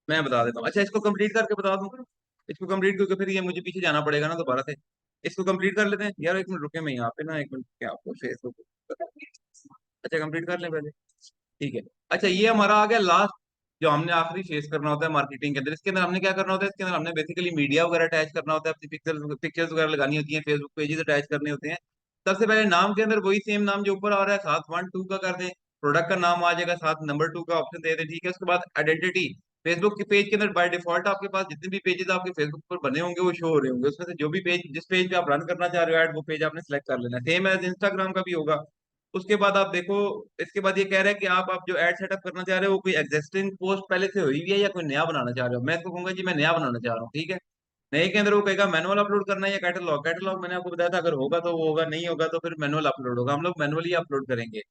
मैं बता देता हूँ। अच्छा, इसको कंप्लीट करके बता दूँ। इसको कंप्लीट, क्योंकि फिर ये मुझे पीछे जाना पड़ेगा ना दोबारा से। इसको कंप्लीट कर लेते हैं यार, एक मिनट रुके, मैं यहाँ पे ना एक मिनट क्या आपको फेसबुक। अच्छा, कंप्लीट कर लें पहले। ठीक है। अच्छा, ये हमारा आ गया लास्ट, जो हमने आखिरी फेस करना होता है मार्केटिंग के अंदर। इसके अंदर हमने क्या करना होता है, इसके अंदर हमने बेसिकली मीडिया वगैरह अटैच करना होता है, अपनी पिक्चर्स पिक्चर्स वगैरह लगानी होती है, फेसबुक पेजेस अटैच करने होते हैं। सबसे पहले नाम के अंदर वही सेम नाम जो ऊपर आ रहा है, साथ 1 2 का कर दें। प्रोडक्ट का नाम आ जाएगा, साथ नंबर 2 का ऑप्शन दे दें। ठीक है, उसके बाद आइडेंटिटी, फेसबुक के पेज के अंदर बाय डिफॉल्ट आपके पास जितने भी पेजेस आपके फेसबुक पर बने होंगे वो शो हो रहे होंगे, उसमें से जो भी पेज, जिस पेज पे आप रन करना चाह रहे हो ऐड, वो पेज आपने सेलेक्ट कर लेना है। सेम एज इंस्टाग्राम का भी होगा। उसके बाद आप देखो, इसके बाद ये कह रहा है कि आप जो एड सेटअप करना चाह रहे हो वो कोई एग्जिस्टिंग पोस्ट पहले से हुई हुई है या कोई नया बनाना चाह रहे हो। मैं इसको कहूंगा जी मैं नया बनाना चाह रहा हूँ, ठीक है। नए के अंदर वो कहेगा मैनुअल अपलोड करना है या कैटलॉग। कैटलॉग मैंने आपको बताया था, अगर होगा तो वो होगा, नहीं होगा तो फिर मैनुअल अपलोड होगा, हम लोग मैनुअली अपलोड करेंगे।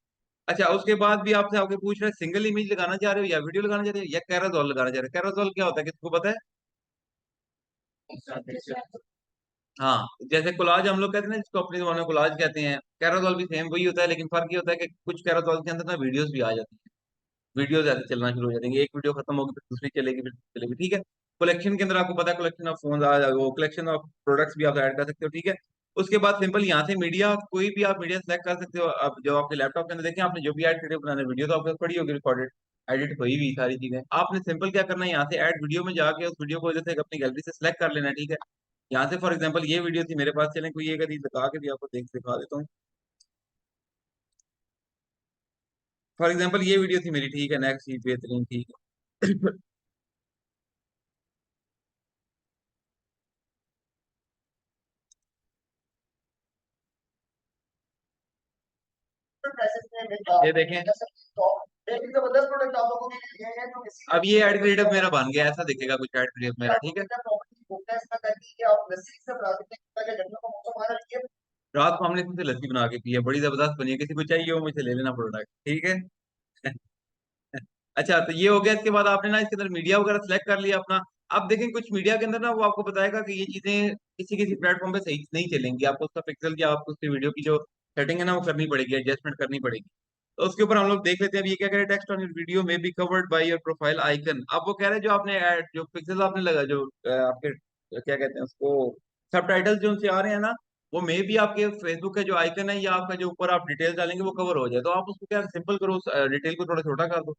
अच्छा, उसके बाद भी आपसे आगे पूछ रहे हैं सिंगल इमेज लगाना चाह रहे हो या वीडियो लगाना चाह रहे हो या कैरोसोल लगाना चाह रहे हो। कैरोसोल क्या होता है, किसको पता है? हाँ, जैसे कोलाज हम लोग कहते हैं ना, जिसको अपनी जबान में कोलाज कहते हैं, कैरोसोल भी सेम वही होता है, लेकिन फर्क ये होता है कि कुछ कैरोसोल के अंदर ना वीडियोस भी आ जाती है। वीडियोस ऐसे चलना शुरू हो जाएंगे, एक वीडियो खत्म होगी फिर दूसरी चलेगी फिर चलेगी, ठीक है। कलेक्शन के अंदर आपको पता है कलेक्शन ऑफ फोन आ जाएगा, वो कलेक्शन ऑफ प्रोडक्ट्स भी आप ऐड कर सकते हो, ठीक है। उसके बाद सिंपल यहाँ से मीडिया, कोई भी आप मीडिया सेलेक्ट कर सकते हो। अब जो आपके लैपटॉप के अंदर देखें आपने जो भी ऐड वीडियो बनाना वीडियो तो आपके पास पड़ी होगी रिकॉर्डेड, एडिट हुई हुई सारी चीजें। आपने सिंपल क्या करना है, यहाँ से ऐड वीडियो में जाके उस वीडियो को जैसे अपनी गैलरी से सिलेक्ट कर लेना है, ठीक है। यहाँ से फॉर एग्जाम्पल ये वीडियो थी मेरे पास, चलें कोई एक अभी लगा के भी आपको देख दिखा देता हूँ। फॉर एग्जाम्पल ये वीडियो थी मेरी, ठीक है, नेक्स्ट चीज बेहतरीन, ठीक है। ये देखें, अब ये एड क्रिएटिव मेरा बन गया, ऐसा दिखेगा कुछ एड क्रिएटिव मेरा, ठीक है। रात को हमने इससे लस्सी बना के पी है, बड़ी जबरदस्त बनी है, किसी को चाहिए हो मुझे ले लेना प्रोडक्ट, ठीक है। अच्छा, तो ये हो गया। इसके बाद आपने ना इसके अंदर मीडिया वगैरह सेलेक्ट कर लिया अपना। अब देखें कुछ मीडिया के अंदर ना वो आपको बताएगा कि ये चीजें किसी किसी प्लेटफॉर्म पे सही नहीं चलेंगी, आपको उसका पिक्सल या आपको उसकी वीडियो की जो सेटिंग है ना वो करनी पड़ेगी, एडजस्टमेंट करनी पड़ेगी। तो उसके ऊपर हम लोग देख लेते हैं। अब ये क्या कह रहे हैं, टेक्स्ट ऑन योर वीडियो में be covered by your profile icon. अब वो कह रहे हैं जो आपने जो पिक्सल आपने लगा, जो आपके क्या कहते हैं उसको, सब टाइटल्स जो उनसे आ रहे हैं ना, वो मे भी आपके फेसबुक का जो आइकन है या आपका जो ऊपर आप डिटेल डालेंगे वो कवर हो जाए। तो आप उसको क्या सिंपल करो, डिटेल को थोड़ा छोटा कर दो।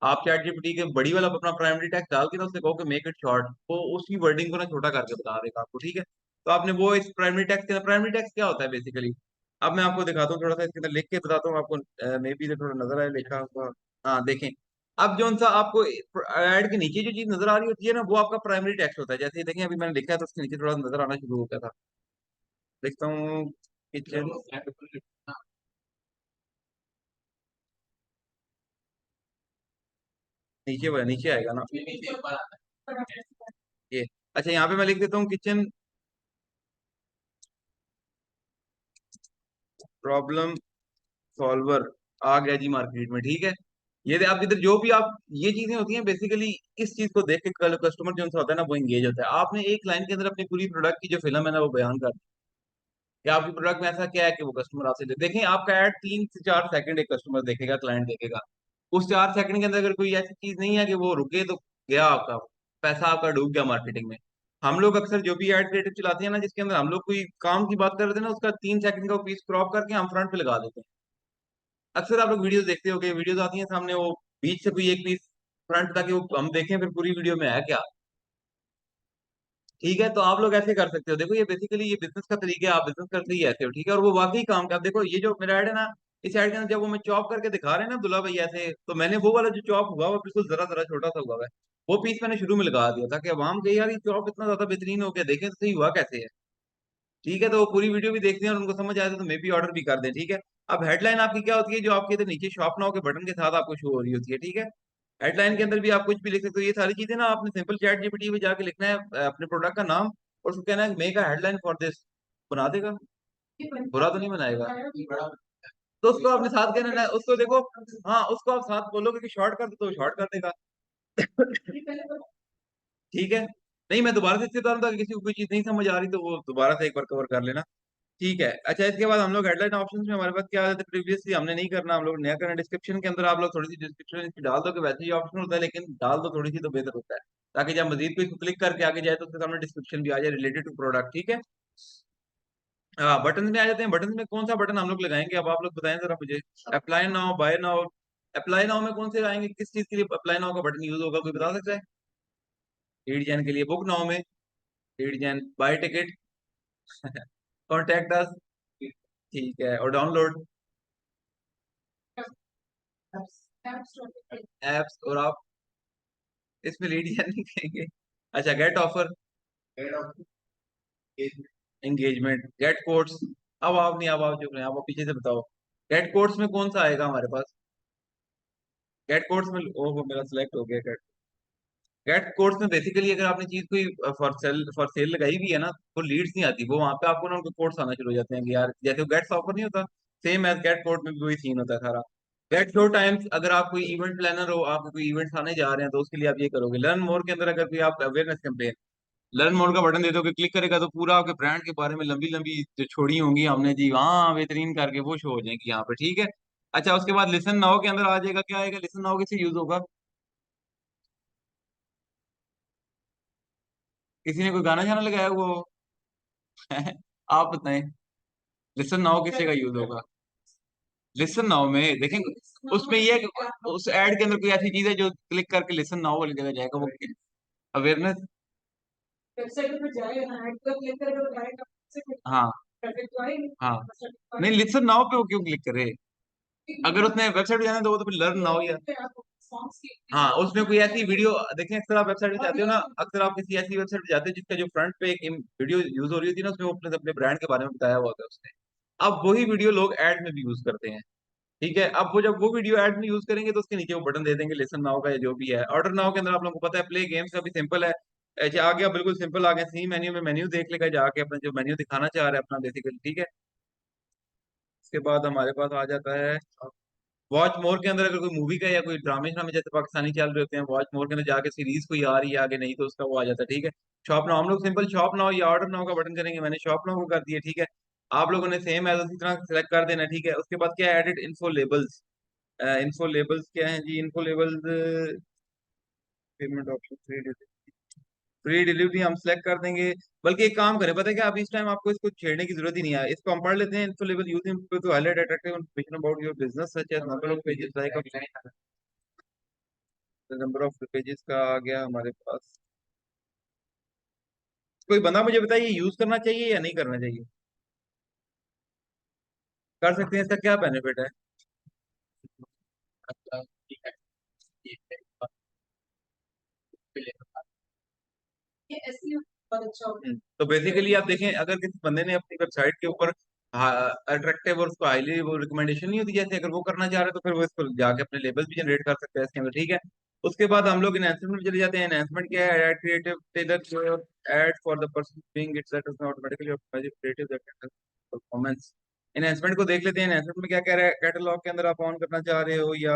आप चैट जीपीटी के बड़ी वाला अपना प्राइमरी टैक्स डाल के ना उससे कहो कि मेक इट शॉर्ट, वो उसकी वर्डिंग को ना छोटा करके बता देगा आपको, ठीक है। तो आपने वो इस प्राइमरी टैक्स के, प्राइमरी टैक्स क्या होता है बेसिकली, अब मैं आपको दिखाता हूँ थोड़ा सा इसके अंदर लिख के बताता हूँ आपको, मे बी थोड़ा नजर आए लिखा हुआ। हाँ देखें, अब जो सा आपको ऐड के नीचे जो चीज नजर आ रही होती है ना वो आपका प्राइमरी टैक्स होता है। जैसे ये देखें अभी मैंने लिखा है तो उसके नीचे थोड़ा नजर आना शुरू हो गया था। लिखता हूँ किचन, नीचे नीचे आएगा ना ये। अच्छा, यहाँ पे मैं लिख देता हूँ किचन प्रॉब्लम सॉल्वर, आ गया जी मार्केट में, ठीक है। आप इधर जो भी आप, ये चीजें होती हैं बेसिकली, इस चीज को देख के कल कस्टमर जो सा होता है ना वो इंगेज होता है। आपने एक लाइन के अंदर अपनी पूरी प्रोडक्ट की जो फिल्म है ना वो बयान कर दी कि आपकी प्रोडक्ट में ऐसा क्या है कि वो कस्टमर आपसे देखें। आपका ऐड 3 से 4 सेकंड एक कस्टमर देखेगा, क्लाइंट देखेगा। उस 4 सेकंड के अंदर अगर कोई ऐसी चीज नहीं है कि वो रुके तो गया आपका पैसा, आपका डूब गया मार्केटिंग में। हम लोग अक्सर जो भी एड क्रिएटिव चलाते हैं ना, जिसके अंदर हम लोग कोई काम की बात कर रहे थे ना, उसका 3 सेकंड का पीस क्रॉप करके हम फ्रंट पे लगा देते हैं। अक्सर आप लोग वीडियोस देखते होगे, वीडियोस आती हैं सामने, वो बीच से कोई एक पीस फ्रंट ताकि वो हम देखें फिर पूरी वीडियो में है क्या, ठीक है। तो आप लोग ऐसे कर सकते हो। देखो ये बेसिकली ये बिजनेस का तरीका है, आप बिजनेस करते ही ऐसे हो, ठीक है। और वो वाकई काम का, आप देखो ये जो मेरा ऐड है ना, इस ऐड के अंदर जब वो मैं चॉप करके दिखा रहे हैं ना दुल्हा भाई ऐसे, तो मैंने वो वाला जो चॉप हुआ वो बिल्कुल जरा जरा छोटा सा हुआ है, वो पीस मैंने शुरू में लगा दिया था कि अवाम कही यार ये चॉप इतना ज्यादा बेहतरीन हो गया, देखें तो सही हुआ कैसे है, ठीक है। तो वो पूरी वीडियो भी देखते हैं और उनको समझ आया तो मे भी ऑर्डर भी कर दें, ठीक है। अब हेडलाइन आपकी क्या होती है, जो आपके इधर नीचे शॉप नाउ के बटन के साथ आपको शो हो रही होती है, ठीक है। हेडलाइन के अंदर भी आप कुछ भी लिख सकते हो। ये सारी चीजें ना आपने सिंपल चैट जीपीटी में जाके लिखना है अपने प्रोडक्ट का नाम, और उसको कहना है make a headline for this, बना देगा। बुरा तो नहीं बनाएगा। तो उसको आपने साथ कहना है उसको, देखो हाँ उसको आप साथ बोलोगे कि शॉर्ट कर दो तो शॉर्ट कर देगा। ठीक है। नहीं, मैं दोबारा से इससे बता रहा था कि किसी को कोई चीज नहीं समझ आ रही तो वो दोबारा से एक बार कवर कर लेना, ठीक है। अच्छा, इसके बाद हम लोग हेडलाइन ऑप्शंस में हमारे पास क्या आते थे, प्रीवियसली हमने नहीं करना, हम लोग नया करना। डिस्क्रिप्शन के अंदर आप लोग थोड़ी सी डिस्क्रिप्शन इसकी डाल दो, कि वैसे ही ऑप्शन होता है लेकिन डाल दो थोड़ी सी तो बेहतर होता है, ताकि जब मजीद कोई क्लिक करके आगे जाए तो उसके सामने डिस्क्रिप्शन भी आ जाए रिलेटेड टू प्रोडक्ट, ठीक है। हाँ, बटन में आ जाते हैं। बटन में कौन सा बटन हम लोग लगाएंगे, अब आप लोग बताएं जरा मुझे। Apply now, buy now. Apply now में कौन से आएंगे, किस चीज के लिए अप्लाई नाउ का बटन यूज होगा, कोई बता सकता है? लीड जैन के लिए, बुक नाउ में lead gen, buy ticket, contact us, ठीक है, और डाउनलोड एप्स, और आप इसमें लीड जैन नहीं कहेंगे। अच्छा, get offer, engagement, get codes. अब आप नहीं, अब आप चुप रहे, अब आप पीछे से बताओ। गेट कोड्स में कौन सा आएगा हमारे पास? गेट कोड्स में, ओहो मेरा सिलेक्ट हो गया। गेट कोड्स में बेसिकली अगर आपने चीज कोई फॉर सेल लगाई भी है ना, तो लीड्स नहीं आती, वो वहां पे आपको ना उनके कोड्स आना शुरू हो जाते हैं कि यार जैसे वो गेट्स ऑफर नहीं होता, सेम एज गेट कोड में भी वही सीन होता है सारा। गेट शो टाइम्स, अगर आप कोई इवेंट प्लानर हो, आपके कोई इवेंट्स आने जा रहे हैं, तो उसके लिए आप ये करोगे। लर्न मोर के अंदर अगर कोई आप अवेयरनेस कैंपेन, लर्न मोर का बटन दे दोगे, क्लिक करेगा तो पूरा आपके ब्रांड के बारे में लंबी लंबी जो छोड़ी होंगी हमने जी हाँ बेहतरीन करके, वो शो हो जाएगी यहाँ पे, ठीक है। अच्छा उसके बाद लिसन नाउ के अंदर आ जाएगा, क्या आएगा लिसन नाउ, किससे यूज होगा? किसी ने कोई गाना शाना लगाया वो आप बताएं, लिसन नाउ किससे का यूज होगा? लिसन नाउ में देखेंगे, उसमें ये है कि उस ऐड के अंदर कोई ऐसी चीज है जो क्लिक करके लिसन नाउ वाली जगह जाएगा, वो अवेयरनेस। वेबसाइट पे जाएगा ना, ऐड पर क्लिक करेगा तो डायरेक्ट, हाँ हाँ, नहीं लिसन नाउ पे वो क्यों क्लिक करे? अगर उसने वेबसाइट पे जाना है तो वो तो फिर लर्न नाउ या, हाँ उसमें कोई ऐसी वीडियो, देखें अक्सर आप वेबसाइट पे जाते हो ना, अक्सर आप किसी ऐसी वेबसाइट पे जाते हो जिसका जो फ्रंट पे एक वीडियो यूज हो रही होती है ना, उसमें वो अपने अपने ब्रांड के बारे में बताया हुआ होता है उसने। अब वही वीडियो लोग ऐड में भी यूज करते हैं, ठीक है। अब वो जब वो वीडियो ऐड में यूज करेंगे तो उसके नीचे वो बटन दे देंगे लिसन नाउ का या जो भी है। ऑर्डर नाउ के अंदर आप लोगों को पता है प्ले गेम्स का भी सिंपल है, ऐसे आ गया बिल्कुल सिंपल आ गया, सी मेन्यू में मेन्यू देख लेगा जाके अपना जो मेन्यू दिखाना चाह रहा है अपना बेसिकली, ठीक है। उसके बाद हमारे पास आ जाता है वॉच मोर के अंदर, अगर कोई मूवी का या कोई ड्रामे श्रामे जैसे पाकिस्तानी चल रहे होते हैं, वॉच मोर के अंदर जाके सीरीज कोई आ रही है आगे, नहीं तो उसका वो आ जाता है, ठीक है। शॉप नाउ, हम लोग सिंपल शॉप नाउ या ऑर्डर नाउ का बटन करेंगे, मैंने शॉप नाउ को कर दिया, ठीक है। आप लोगों ने सेम एज उसी तरह सेलेक्ट कर देना, ठीक है। उसके बाद क्या है, edit info labels. Info labels क्या है जी? Info labels payment option, free delivery हम सेलेक्ट कर देंगे। बल्कि एक काम करें, पता है क्या, अभी इस टाइम आपको इसको छेड़ने की जरूरत ही नहीं है, इसको हम पढ़ लेते हैं। Info label using to highlight attractive information about your business such as number of pages like, number of pages का आ गया हमारे पास। कोई बंदा मुझे बताइए यूज करना चाहिए या नहीं करना चाहिए? कर सकते हैं, इसका क्या बेनिफिट है? अच्छा ठीक है, ठीक है। तो बेसिकली आप देखें, अगर किसी बंदे ने अपनी वेबसाइट के ऊपर अट्रैक्टिव और उसको हाईली वो रिकमेंडेशन नहीं होती जैसे, अगर वो करना चाह रहे हैं तो फिर वो इसको जाके अपने लेबल्स भी जनरेट कर सकते हैं इसके अंदर, ठीक है। उसके बाद हम लोग एनहांसमेंट में चले जाते हैं। एनहांसमेंट क्या है? Ad creative tailor ad for the person being it set automatically creative performance. Enhancement को देख लेते हैं। एनहांसमेंट में क्या कह रहा है, कैटलॉग के अंदर आप ऑन करना चाह रहे हो या,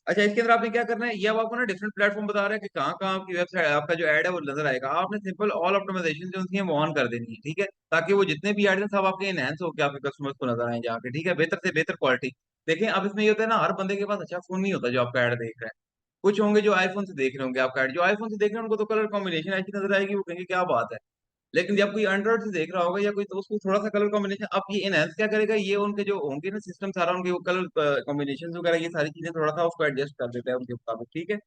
अच्छा इसके अंदर आपने क्या करना है, ये अब आपको ना डिफरेंट प्लेटफॉर्म बता रहा है कि कहाँ कहाँ आपकी वेबसाइट आपका जो ऐड है वो नजर आएगा। आपने सिंपल ऑल ऑप्टिमाइजेशन जो होती है वो ऑन कर देनी है, ठीक है, ताकि वो जितने भी ऐड हैं सब आपके एनहेंस होकर आपके कस्टमर्स को नजर आए जाके, ठीक है, बेहतर से बेहतर क्वालिटी। देखें अब इसमें ये होता है ना, हर बंदे के पास अच्छा फोन नहीं होता जो आपका ऐड देख रहा है। कुछ होंगे जो आईफोन से देख रहे होंगे आपका ऐड, जो आईफोन से देख रहे हैं उनको तो कलर कॉम्बिनेशन ऐसी नजर आएगी, वो कहेंगे क्या बात है। लेकिन जब कोई एंड्रॉइड से देख रहा होगा या कोई, तो उसको थोड़ा सा कलर कॉम्बिनेशन, अब ये इनहेंस क्या करेगा, ये उनके जो होंगे ना सिस्टम सारा, उनके वो कलर कॉम्बिनेशन वगैरह ये सारी चीजें थोड़ा सा उसको एडजस्ट कर देता है उनके मुताबिक, ठीक है।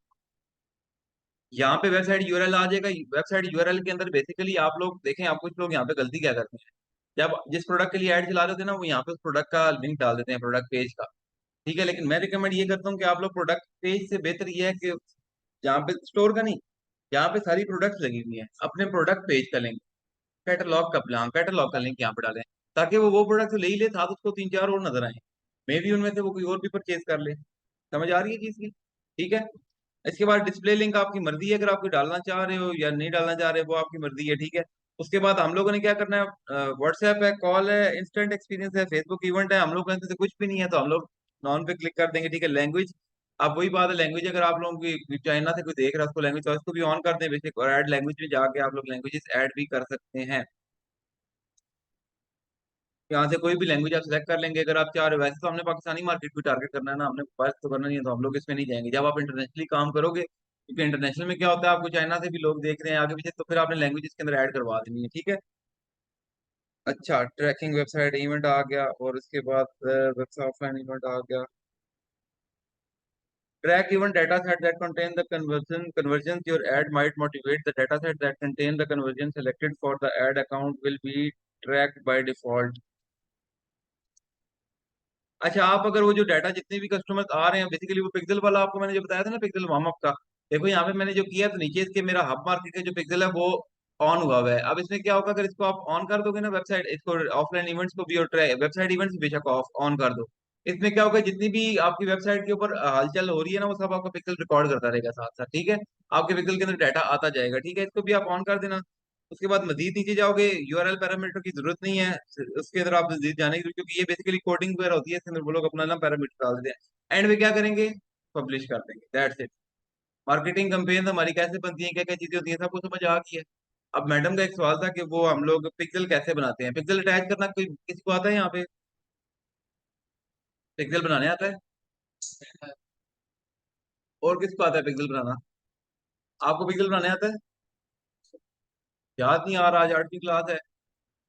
यहाँ पे वेबसाइट यूआरएल आ जाएगा। वेबसाइट यूआरएल के अंदर बेसिकली आप लोग देखें, आप कुछ लोग यहाँ पे गलती क्या करते हैं, जब जिस प्रोडक्ट के लिए ऐड चला रहे होते हैं ना, वो यहाँ पे उस प्रोडक्ट का लिंक डाल देते हैं, प्रोडक्ट पेज का, ठीक है। लेकिन मैं रिकमेंड ये करता हूँ कि आप लोग प्रोडक्ट पेज से बेहतर ये है कि जहाँ पे स्टोर का नहीं, जहाँ पे सारी प्रोडक्ट्स लगी हुई हैं, अपने प्रोडक्ट पेज का लिंक, कैटलॉग का प्लान, कैटलॉग का लिंक यहाँ पे डालें, ताकि वो प्रोडक्ट ले ही ले, साथ उसको तीन चार और नजर आए, मे भी उनमें से वो कोई और भी परचेज कर ले। समझ आ रही है चीज की, ठीक है। इसके बाद डिस्प्ले लिंक आपकी मर्जी है, अगर आप कोई डालना चाह रहे हो या नहीं डालना चाह रहे हो वो आपकी मर्जी है, ठीक है। उसके बाद हम लोगों ने क्या करना है, व्हाट्सएप है, कॉल है, इंस्टेंट एक्सपीरियंस है, फेसबुक इवेंट है, हम लोग के से कुछ भी नहीं है तो हम लोग नॉन पे क्लिक कर देंगे, ठीक है। लैंग्वेज, अब वही बात है, लैंग्वेज अगर आप लोगों की चाइना से कोई देख रहा है उसको लैंग्वेज चॉइस को भी ऑन कर दें बेसिक, और ऐड लैंग्वेज में जाके आप लोग लैंग्वेजेस ऐड भी कर सकते हैं। यहाँ से कोई भी लैंग्वेज आप सेलेक्ट कर लेंगे अगर आप चाह रहे हो। वैसे तो हमने पाकिस्तानी मार्केट को टारगेट करना है ना, हमने बात तो करना नहीं है, तो हम लोग इसमें नहीं जाएंगे। जब आप इंटरनेशनली काम करोगे, क्योंकि इंटरनेशनल में क्या होता है, आपको चाइना से भी लोग देख रहे हैं आगे पीछे, तो फिर आपने लैंग्वेज के अंदर ऐड करवा देनी है, ठीक है। अच्छा ट्रैकिंग वेबसाइट इवेंट आ गया, और उसके बाद वेबसाइट ऑफलाइन इवेंट आ गया। Track even data set that contain the conversions your ad might motivate. The data set that contain the conversion selected for the ad account will be tracked by default. अच्छा आप अगर वो जो data जितने भी customers आ रहे हैं, basically वो पिक्सल वाला आपको मैंने जो बताया था ना, पिक्सल वार्म अप का, देखो यहाँ पे मैंने जो किया तो नीचे इसके मेरा हब मार्केट का जो पिक्सल है वो ऑन हुआ हुआ है। अब इसमें क्या होगा, अगर इसको आप ऑन कर दोगे ना वेबसाइट, इसको ऑफलाइन इवेंट्स को भी और वेबसाइट इवेंट्स बेशक ऑफ ऑन कर दो, इसमें क्या होगा, जितनी भी आपकी वेबसाइट के ऊपर हलचल हो रही है ना, वो सब आपका पिक्सल रिकॉर्ड करता रहेगा साथ साथ, ठीक है। आपके पिक्सल के अंदर डाटा आता जाएगा, ठीक है। इसको भी आप ऑन कर देना। उसके बाद मजीद नीचे जाओगे, यूआरएल पैरामीटर की जरूरत नहीं है उसके अंदर आप मजीद जाने की, क्योंकि ये बेसिकली कोडिंग वगैरह होती है, इसके अंदर वो लोग अपना ना पैरामीटर डाल देते हैं। एंड में क्या करेंगे, पब्लिश कर देंगे, दैट्स इट। मार्केटिंग कंपेन हमारी कैसे बनती है, क्या क्या चीजें होती है, सबको समझ आ गई है। अब मैडम का एक सवाल था कि वो हम लोग पिक्सल कैसे बनाते हैं, पिक्सल अटैच करना कोई किसी को आता है यहाँ पे? पिक्सल बनाने आता है? और किसको आता है पिक्सल बनाना? आपको पिक्सल बनाने आता है? याद नहीं आ रहा, आज 8वीं क्लास है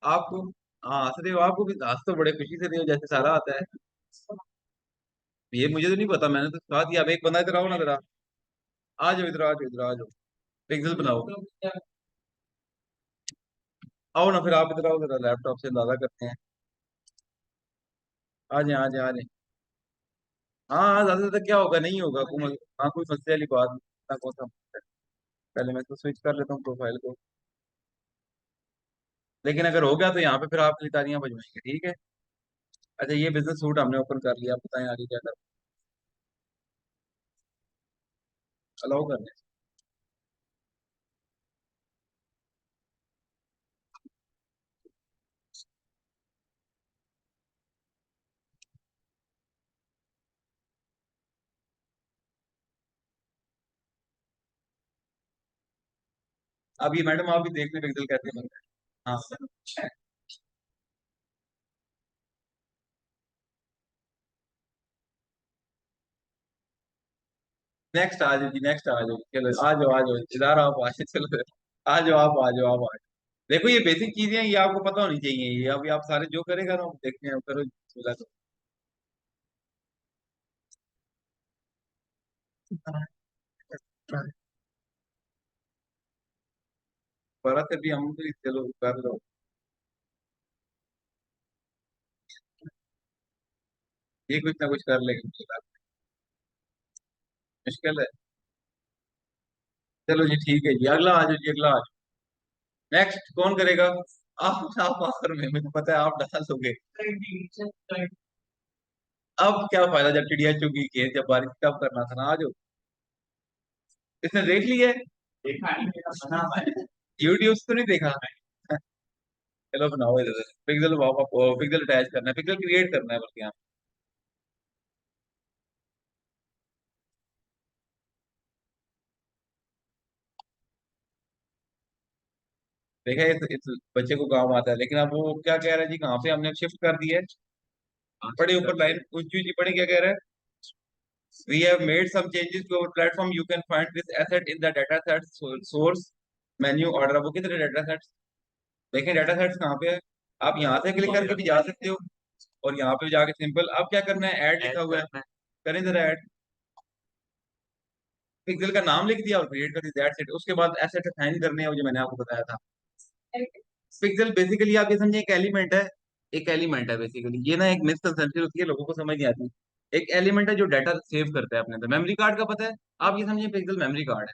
आपको। हाँ हंस रहे हो, आपको भी हंस तो बड़े खुशी से रहे हो जैसे सारा आता है। ये मुझे तो नहीं पता, मैंने तो सिखा दिया। अब एक बंदा इधर आओ ना जरा, आ जाओ इधर, आ जाओ इधर, आ जाओ। पिक्सल बनाओ। आओ ना फिर, आप इधर आओ जरा, लैपटॉप से अंदाजा करते हैं। आ जाए, आ जाए, आ जाए। हाँ हाँ, ज्यादा से ज्यादा क्या होगा, नहीं होगा हाँ कोई मसले वाली बात नहीं, इतना कौन सा मसला है। पहले मैं तो स्विच कर लेता हूँ प्रोफाइल को। लेकिन अगर हो गया तो यहाँ पे फिर आपके लिए तालियां बजवाएंगे, ठीक है। अच्छा, ये बिजनेस सूट हमने ओपन कर लिया, आप बताएं आगे क्या करना। अलाउ कर दें। अब ये मैडम आप भी देख लें पिक्सल कैसे बनता है। हाँ, नेक्स्ट आ जाओ जी, नेक्स्ट आ जाओ, चलो आ जाओ, आ जाओ इधर आप आ जाओ, चलो आ जाओ, आप आ जाओ, आप आ जाओ। देखो ये बेसिक चीजें हैं, ये आपको पता होनी चाहिए। ये अभी आप सारे जो करेगा ना, देखते हैं करो बिस्मिल्लाह तो। बड़ा से भी हम तो चलो कर लो। ये कुछ ना कुछ कर लेंगे, मुझे लगता है। मुश्किल है। चलो जी ठीक है जी, अगला आ जाओ जी, अगला आ जाओ। नेक्स्ट कौन करेगा? आप आखिर में, मुझे पता है आप डाल दोगे। अब क्या फायदा जब चिड़िया चुगी खेत, जब बारिश कब करना था ना, आ जाओ। इसने देख लिया है? देखा नहीं, मेरा बना हुआ है। यूट्यूब तो नहीं देखा? चलो बनाओ इधर। पिक्सल पिक्सल अटैच करना है, पिक्सल क्रिएट करना है बल्कि यहाँ। देखा है, इस बच्चे को काम आता है, लेकिन अब वो क्या कह रहा है जी, कहाँ पे हमने शिफ्ट कर दिया है। पढ़े ऊपर लाइन ऊंची ऊंची पढ़े, क्या कह रहा है? We have made some changes to our platform. You can find this asset in the data sets source menu order। वो किधर है data sets? देखें data sets कहाँ पे है। आप यहाँ से क्लिक करके भी जा सकते हो, और यहाँ पे जाके सिंपल अब क्या करना है, ऐड लिखा हुआ है, करें जरा ऐड। पिक्सल का नाम लिख दिया और क्रिएट कर दी, दैट्स इट। उसके बाद एसेट असाइन करने हैं, वो जो मैंने आपको बताया था। पिक्सल बेसिकली आप ये समझिए एक एलिमेंट है। एक एलिमेंट है बेसिकली, ये ना एक मिसकंसेप्शन होती है, लोगों को समझ नहीं आती। एक एलिमेंट है जो डाटा सेव करता है अपने अंदर, मेमोरी कार्ड का पता है। आप ये समझिए पिक्सल मेमोरी कार्ड है,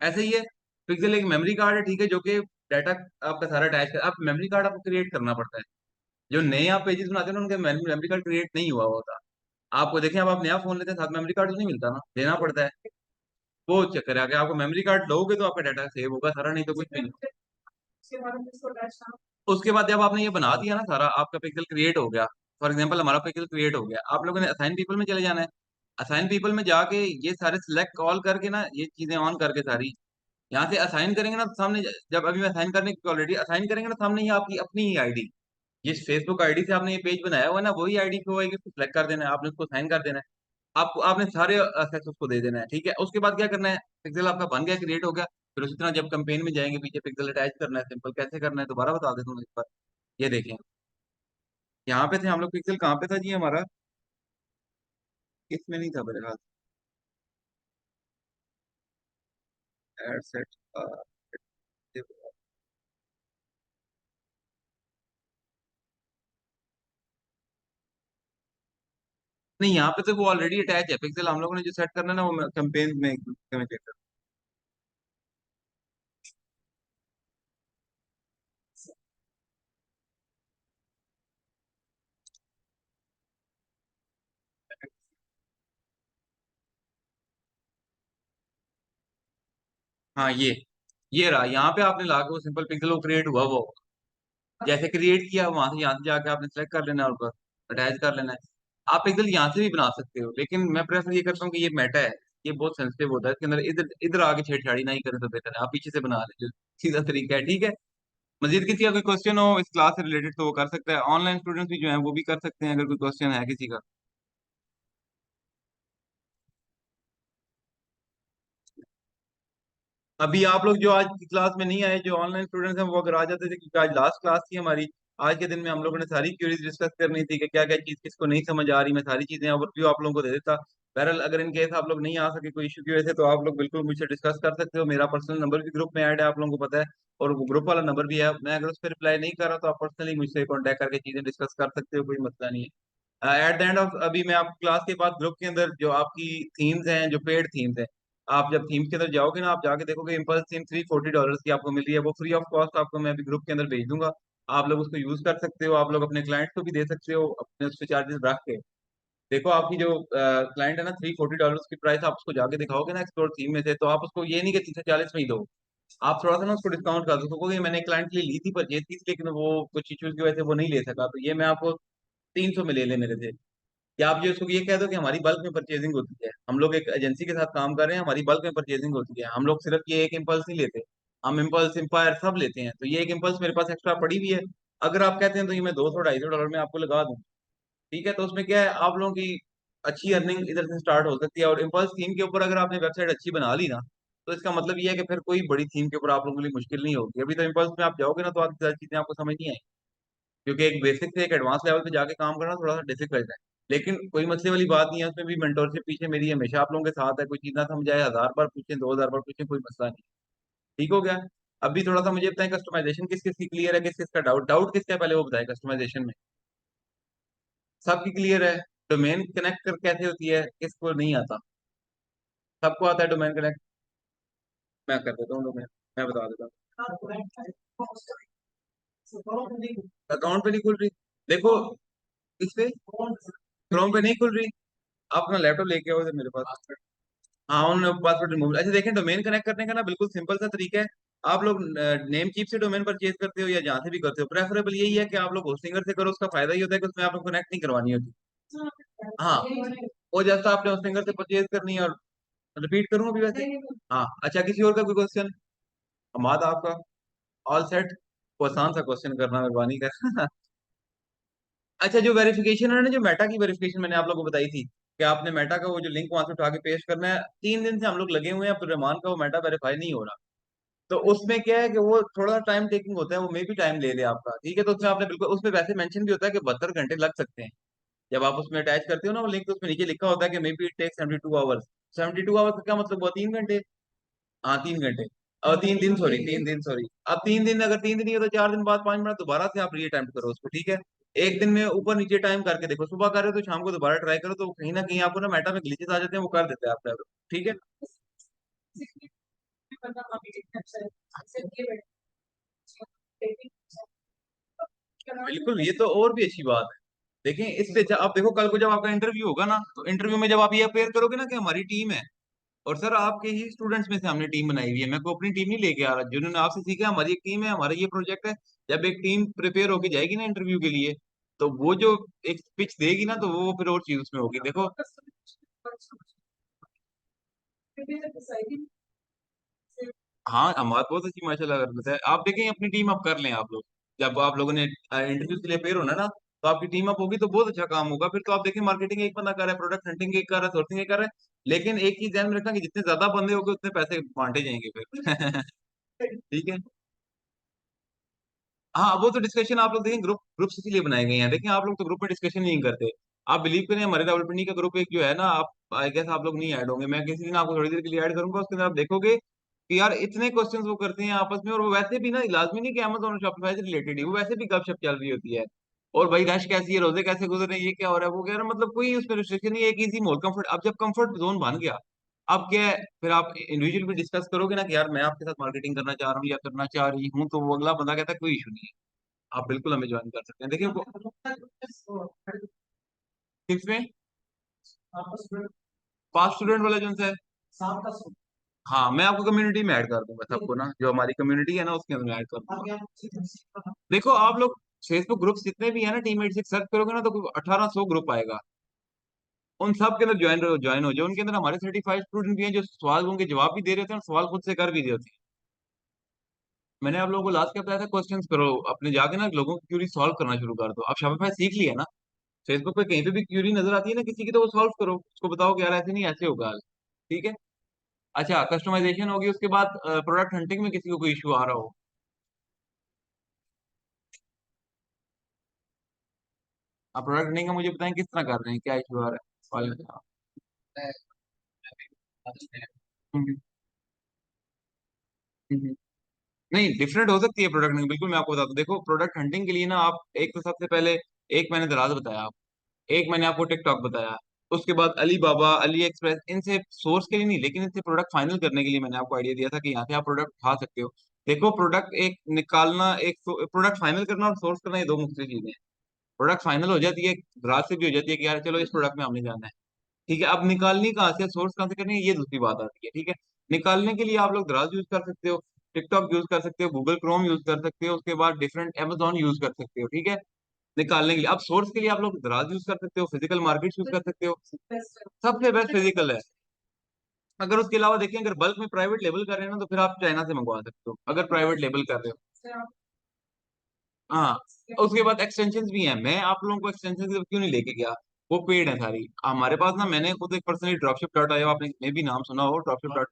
ऐसे ही है। पिक्सल एक मेमोरी कार्ड है, ठीक है, जो कि डाटा आपका सारा अटैच कर, आप मेमोरी कार्ड आपको क्रिएट करना पड़ता है। जो नए आप पेजेस बनाते हैं ना, उनका मेमोरी कार्ड क्रिएट नहीं हुआ होता। आपको देखें, अब आप नया फोन लेते हैं, साथ मेमोरी कार्ड तो नहीं मिलता ना, देना पड़ता है। वो चक्कर है कि आपको मेमोरी कार्ड लोगे तो आपका डाटा सेव होगा सारा, नहीं तो कुछ भी नहीं। उसके बाद जब आपने ये बना दिया ना सारा, आपका पिक्सल क्रिएट हो गया। फॉर एग्जांपल हमारा पिक्सल क्रिएट हो गया, आप लोगों ने असाइन पीपल में चले जाना है। असाइन पीपल में जाके ये सारे सिलेक्ट कॉल करके ना, ये चीजें ऑन करके सारी, यहाँ से असाइन करेंगे ना, तो सामने जब अभी मैं असाइन करने की ऑलरेडी असाइन करेंगे ना, सामने ही आपकी अपनी ही आईडी, जिस फेसबुक आईडी से आपने ये पेज बनाया हुआ है ना, वही आईडी को आएगी, उसको सिलेक्ट कर देना है, आपने उसको साइन कर देना है। आपको आपने सारे एक्सेस उसको दे देना है, ठीक है। उसके बाद क्या करना है, पिक्सल आपका बन गया, क्रिएट हो गया। फिर उसी तरह जब कंपेन में जाएंगे, पीछे पिक्सल अटैच करना है, सिंपल कैसे करना है दोबारा बता देता हूँ एक बार। ये देखें, यहाँ पे थे हम लोग, पिक्सल कहाँ पे था जी हमारा? इसमें नहीं था मेरे ख्याल से, एड सेट। नहीं, यहाँ पे तो वो ऑलरेडी अटैच है पिक्सल, हम लोगों ने जो सेट करना है ना, वो कंपेन में चेक कर। हाँ ये रहा, यहाँ पे आपने ला के वो सिंपल पिक्सल वो क्रिएट हुआ वो, जैसे क्रिएट किया वहां से यहाँ से जाके आपने सेलेक्ट कर लेना है और अटैच कर लेना है। आप पिक्सल यहाँ से भी बना सकते हो, लेकिन मैं प्रेफर ये करता हूँ कि ये मेटा है, ये बहुत सेंसिटिव होता है, इसके अंदर इधर इधर आगे छेड़छाड़ी नहीं करें तो बेहतर है, आप पीछे से बना लीजिए, सीधा तरीका है, ठीक है। मजीद किसी का कोई क्वेश्चन हो इस क्लास से रिलेटेड तो वो कर सकता है, ऑनलाइन स्टूडेंट्स भी जो है वो भी कर सकते हैं अगर कोई क्वेश्चन है किसी का। अभी आप लोग जो आज की क्लास में नहीं आए, जो ऑनलाइन स्टूडेंट्स हैं वो अगर आ जाते थे, क्योंकि आज लास्ट क्लास थी हमारी, आज के दिन में हम लोगों ने सारी क्यूरीज डिस्कस करनी थी कि क्या क्या चीज किसको नहीं समझ आ रही, मैं सारी चीजें ओवरव्यू आप लोगों को दे देता। बहरहाल अगर इन केस आप लोग नहीं आ सके कोई इशू की वजह से, तो आप लोग बिल्कुल मुझसे डिस्कस कर सकते हो, मेरा पर्सनल नंबर भी ग्रुप में ऐड है आप लोगों को पता है, और वो ग्रुप वाला नंबर भी है, मैं अगर उस पर रिप्लाई नहीं कर रहा तो आप पर्सनली मुझसे कॉन्टैक्ट करके चीजें डिस्कस कर सकते हो, कोई मसला नहीं है। एट द एंड ऑफ अभी मैं आपको क्लास के बाद ग्रुप के अंदर जो आपकी थीम्स हैं, जो पेड थीम्स हैं, आप जब थीम के अंदर जाओगे ना, आप जाके देखोगे इम्पल्स थीम $340 की आपको मिल रही है, वो फ्री ऑफ कॉस्ट आपको मैं अभी ग्रुप के अंदर भेज दूंगा। आप लोग उसको यूज कर सकते हो, आप लोग अपने क्लाइंट को भी दे सकते हो अपने उस पर चार्जेस रख के। देखो आपकी जो क्लाइंट है ना, $340 की प्राइस आप उसको जाके दिखाओगे ना एक्सप्लोर थीम में से, तो आप उसको ये नहीं कि 340 में ही दो, आप थोड़ा सा ना उसको डिस्काउंट कर दो, उसको कहोगे मैंने क्लाइंट के लिए ली थी परचेज की, लेकिन वो कुछ इश्यूज की वजह से वो नहीं ले सका, तो ये मैं आपको 300 में ले ले मेरे से। या आप जो इसको ये कह दो कि हमारी बल्क में परचेजिंग होती है, हम लोग एक एजेंसी के साथ काम कर रहे हैं, हमारी बल्क में परचेजिंग होती है, हम लोग सिर्फ ये एक इम्पल्स नहीं लेते, हम इम्पल्स इम्पायर सब लेते हैं, तो ये एक इम्पल्स मेरे पास एक्स्ट्रा पड़ी हुई है, अगर आप कहते हैं तो ये मैं 200 250 डॉलर में आपको लगा दूँ, ठीक है। तो उसमें क्या है, आप लोगों की अच्छी अर्निंग इधर से स्टार्ट हो सकती है, और इम्पल्स थीम के ऊपर अगर आपने वेबसाइट अच्छी बना ली ना, तो इसका मतलब ये है कि फिर कोई बड़ी थीम के ऊपर आप लोगों के लिए मुश्किल नहीं होगी, अभी तो इम्पल्स में आप जाओगे ना तो आपकी सारी चीजें आपको समझ नहीं आएंगी, क्योंकि एक बेसिक से एक एडवांस लेवल पे जाके काम करना थोड़ा सा डिफिकल्ट है। लेकिन कोई मसले वाली बात नहीं है, उसमें भी मेंटोरशिप पीछे मेरी हमेशा आप लोगों के साथ है, कोई चीज ना समझ आए 1000 बार पूछें 2000 बार पूछें, कोई मसला नहीं। ठीक हो गया। अभी थोड़ा सा मुझे बताएं, कस्टमाइजेशन किस किस की क्लियर है, किस किस का डाउट डाउट किसका है, पहले वो बताएं कस्टमाइजेशन में। सबकी क्लियर है। डोमेन कनेक्ट कर कैसे होती है, किसको नहीं आता? सबको आता है डोमेन कनेक्ट। मैं कर देता हूँ डोमेन, मैं बता देता हूँ। अकाउंट पे नहीं खुल रही, देखो इस पे क्रोम पे नहीं खुल रही, आप अपना लैपटॉप लेके आओ इधर मेरे पास। हाँ उन्होंने पासवर्ड रिमूव, अच्छा देखें डोमेन कनेक्ट करने का ना बिल्कुल सिंपल सा तरीका है। आप लोग नेम चीप से डोमेन परचेज करते हो या जहाँ से भी करते हो, प्रेफरेबल यही है कि आप लोग होस्टिंगर से करो, उसका फायदा ये होता है कि उसमें आप लोग कनेक्ट नहीं करवानी होती। हाँ, वो जैसा आपने होस्टिंगर से परचेज करनी है, और रिपीट करूँ अभी वैसे। हाँ अच्छा, किसी और का कोई क्वेश्चन? हमाद आपका ऑल सेट? वो आसान सा क्वेश्चन करना मेहरबानी कर। अच्छा, जो वेरिफिकेशन है ना, जो मेटा की वेरिफिकेशन मैंने आप लोगों को बताई थी कि आपने मेटा का वो जो लिंक वहां से उठा के पेस्ट करना है, 3 दिन से हम लोग लगे हुए हैं, अब्दुल रहमान का वो मेटा वेरीफाई नहीं हो रहा। तो उसमें क्या है कि वो थोड़ा टाइम टेकिंग होता है, वो मे भी टाइम ले ले आपका, ठीक है। तो उसमें आपने बिल्कुल, उसमें वैसे मेंशन भी होता है कि 72 घंटे लग सकते हैं, जब आप उसमें अटैच करते हो ना वो लिंक, तो उसमें नीचे लिखा होता है कि maybe it take 72 hours. 72 hours का क्या मतलब हुआ, 3 घंटे। हाँ 3 घंटे, और 3 दिन, सॉरी 3 दिन, सॉरी। अब 3 दिन, अगर 3 दिन ही हो तो 4 दिन बाद 5 मिनट दोबारा से आप री अटेम्प्ट करो उसको, ठीक है। एक दिन में ऊपर नीचे टाइम करके देखो, सुबह कर रहे हो तो शाम को दोबारा ट्राई करो, तो कहीं ना कहीं आपको ना मेटा में ग्लिचेस आ जाते हैं, वो कर देते हैं आप, ठीक है। बिल्कुल, ये तो और भी अच्छी बात है। देखें इस पे आप देखो, कल को जब आपका इंटरव्यू होगा ना, तो इंटरव्यू में जब आप ये अपेयर करोगे ना कि हमारी टीम है, और सर आपके ही स्टूडेंट्स में से हमने टीम बनाई हुई है, मैं को अपनी टीम नहीं लेके आ रहा, जिन्होंने आपसे सीखा हमारी एक टीम है, हमारा ये प्रोजेक्ट है। जब एक टीम प्रिपेयर होके जाएगी ना इंटरव्यू के लिए, तो वो जो एक पिच देगी ना, तो वो फिर और चीज उसमें होगी, देखो। हाँ हमारा बहुत अच्छी माशाल्लाह कर लेता है, आप देखें अपनी टीम अप कर लें आप लोग, जब आप लोगों ने इंटरव्यू के लिए पेयर होना ना, तो आपकी टीम अप होगी तो बहुत अच्छा काम होगा, फिर तो आप देखें मार्केटिंग एक बंदा कर रहा है, प्रोडक्ट हंटिंग एक कर रहा है, सोर्सिंग एक कर रहा है, लेकिन एक चीज ध्यान में रखना कि जितने ज्यादा बंदे होंगे उतने पैसे बांटे जाएंगे फिर। ठीक है। हाँ वो तो डिस्कशन आप लोग देखें, ग्रुप ग्रुप्स इसीलिए बनाए गए हैं, देखें आप लोग तो ग्रुप में डिस्कशन नहीं करते। आप बिलीव करें, हमारे रावलपिंडी का ग्रुप एक जो है ना, आप आई गेस आप लोग नहीं ऐड होंगे, मैं किसी दिन आपको थोड़ी देर के लिए ऐड करूंगा, उसके अंदर आप देखोगे कि यार इतने क्वेश्चंस वो करते हैं आपस में, और वो वैसे भी ना लाजमी नहीं कि अमेजोन और शॉपिफाई से रिलेटेड ही, वो वैसे भी गपशप चल रही होती है। और भाई रश कैसी है, रोजे कैसे गुजर रहे हैं, ये क्या हो रहा है, वो कह रहा है, मतलब कोई उसमें रिस्ट्रिक्शन नहीं है, एक इजी मोड कंफर्ट, अब जब कंफर्ट जोन बन गया, अब क्या है, फिर आप इंडिविजुअल भी डिस्कस करोगे ना कि यार मैं आपके साथ मार्केटिंग करना चाह रहा हूँ या करना चाह रही हूँ, तो वो अगला बंदा कहता है कोई इशू नहीं है, आप बिल्कुल हमें ज्वाइन कर सकते हैं, देखिए किस में, पास स्टूडेंट वाला जो है। हाँ, मैं आपको कम्युनिटी में ऐड कर दूंगा सबको ना, जो हमारी कम्युनिटी है ना उसके अंदर ऐड कर दूंगा। देखो आप लोग फेसबुक ग्रुप्स जितने भी है ना, टीममेट से सर्च करोगे ना तो 1800 ग्रुप आएगा। उन सब के अंदर ज्वाइन हो जाओ। उनके अंदर हमारे सर्टिफाइड स्टूडेंट भी हैं जो सवाल उनके जवाब भी दे रहे थे और सवाल खुद से कर भी रहे थे। मैंने आप लोगों को लास्ट क्या बताया था, क्वेश्चंस करो अपने जाके ना, लोगों की क्यूरी सॉल्व करना शुरू कर दो। आप शॉपिफाई सीख लिया ना, फेसबुक पे कहीं पे भी क्यूरी नजर आती है ना किसी की, तो वो सॉल्व करो, उसको बताओ कि यार ऐसे नहीं ऐसे होगा। ठीक है। अच्छा, कस्टमाइजेशन होगी, उसके बाद प्रोडक्ट हंटिंग में किसी को कोई इशू आ रहा हो। आप प्रोडक्ट हंटिंग का मुझे बताएं किस तरह कर रहे हैं, क्या इशू आ रहा है। हम्म, हम्म। नहीं, डिफरेंट हो सकती है प्रोडक्ट हंटिंग, बिल्कुल मैं आपको बता दूं। देखो प्रोडक्ट हंटिंग के लिए ना आप एक तो सबसे पहले, एक मैंने दराज बताया, एक मैंने आपको टिकटॉक बताया, उसके बाद अली बाबा, अली एक्सप्रेस, इनसे सोर्स के लिए नहीं लेकिन इनसे प्रोडक्ट फाइनल करने के लिए मैंने आपको आइडिया दिया था कि यहाँ से आप प्रोडक्ट उठा सकते हो। देखो प्रोडक्ट एक निकालना, एक प्रोडक्ट फाइनल करना और सोर्स करना, ये दो मुख्तलिफ चीजें हैं। प्रोडक्ट फाइनल हो जाती है, ग्राहक से भी हो जाती है कि यार चलो इस प्रोडक्ट में हमने जाना है। ठीक है, अब निकालनी कहाँ से, सोर्स कहाँ से करनी है, ये दूसरी बात आती है। ठीक है, निकालने के लिए आप लोग दराज यूज कर सकते हो, टिकटॉक यूज कर सकते हो, गूगल क्रोम यूज कर सकते हो, उसके बाद डिफरेंट Amazon यूज कर सकते हो। ठीक है, निकालने के लिए। अब सोर्स के लिए आप लोग दराज यूज कर सकते हो, फिजिकल मार्केट यूज कर सकते हो। सबसे बेस्ट फिजिकल है। अगर उसके अलावा देखें, अगर बल्क में प्राइवेट लेबल कर रहे हैं ना, तो फिर आप चाइना से मंगवा सकते हो, अगर प्राइवेट लेबल कर रहे हो। हाँ, उसके बाद एक्सटेंशन भी हैं। मैं आप लोगों को एक्सटेंशन क्यों नहीं लेके गया, वो पेड है सारी हमारे पास ना। मैंने खुद एक पर्सनली ड्रॉपशिप डॉट आया, आपने मे भी नाम सुना हो, ड्रॉपशिप डॉट।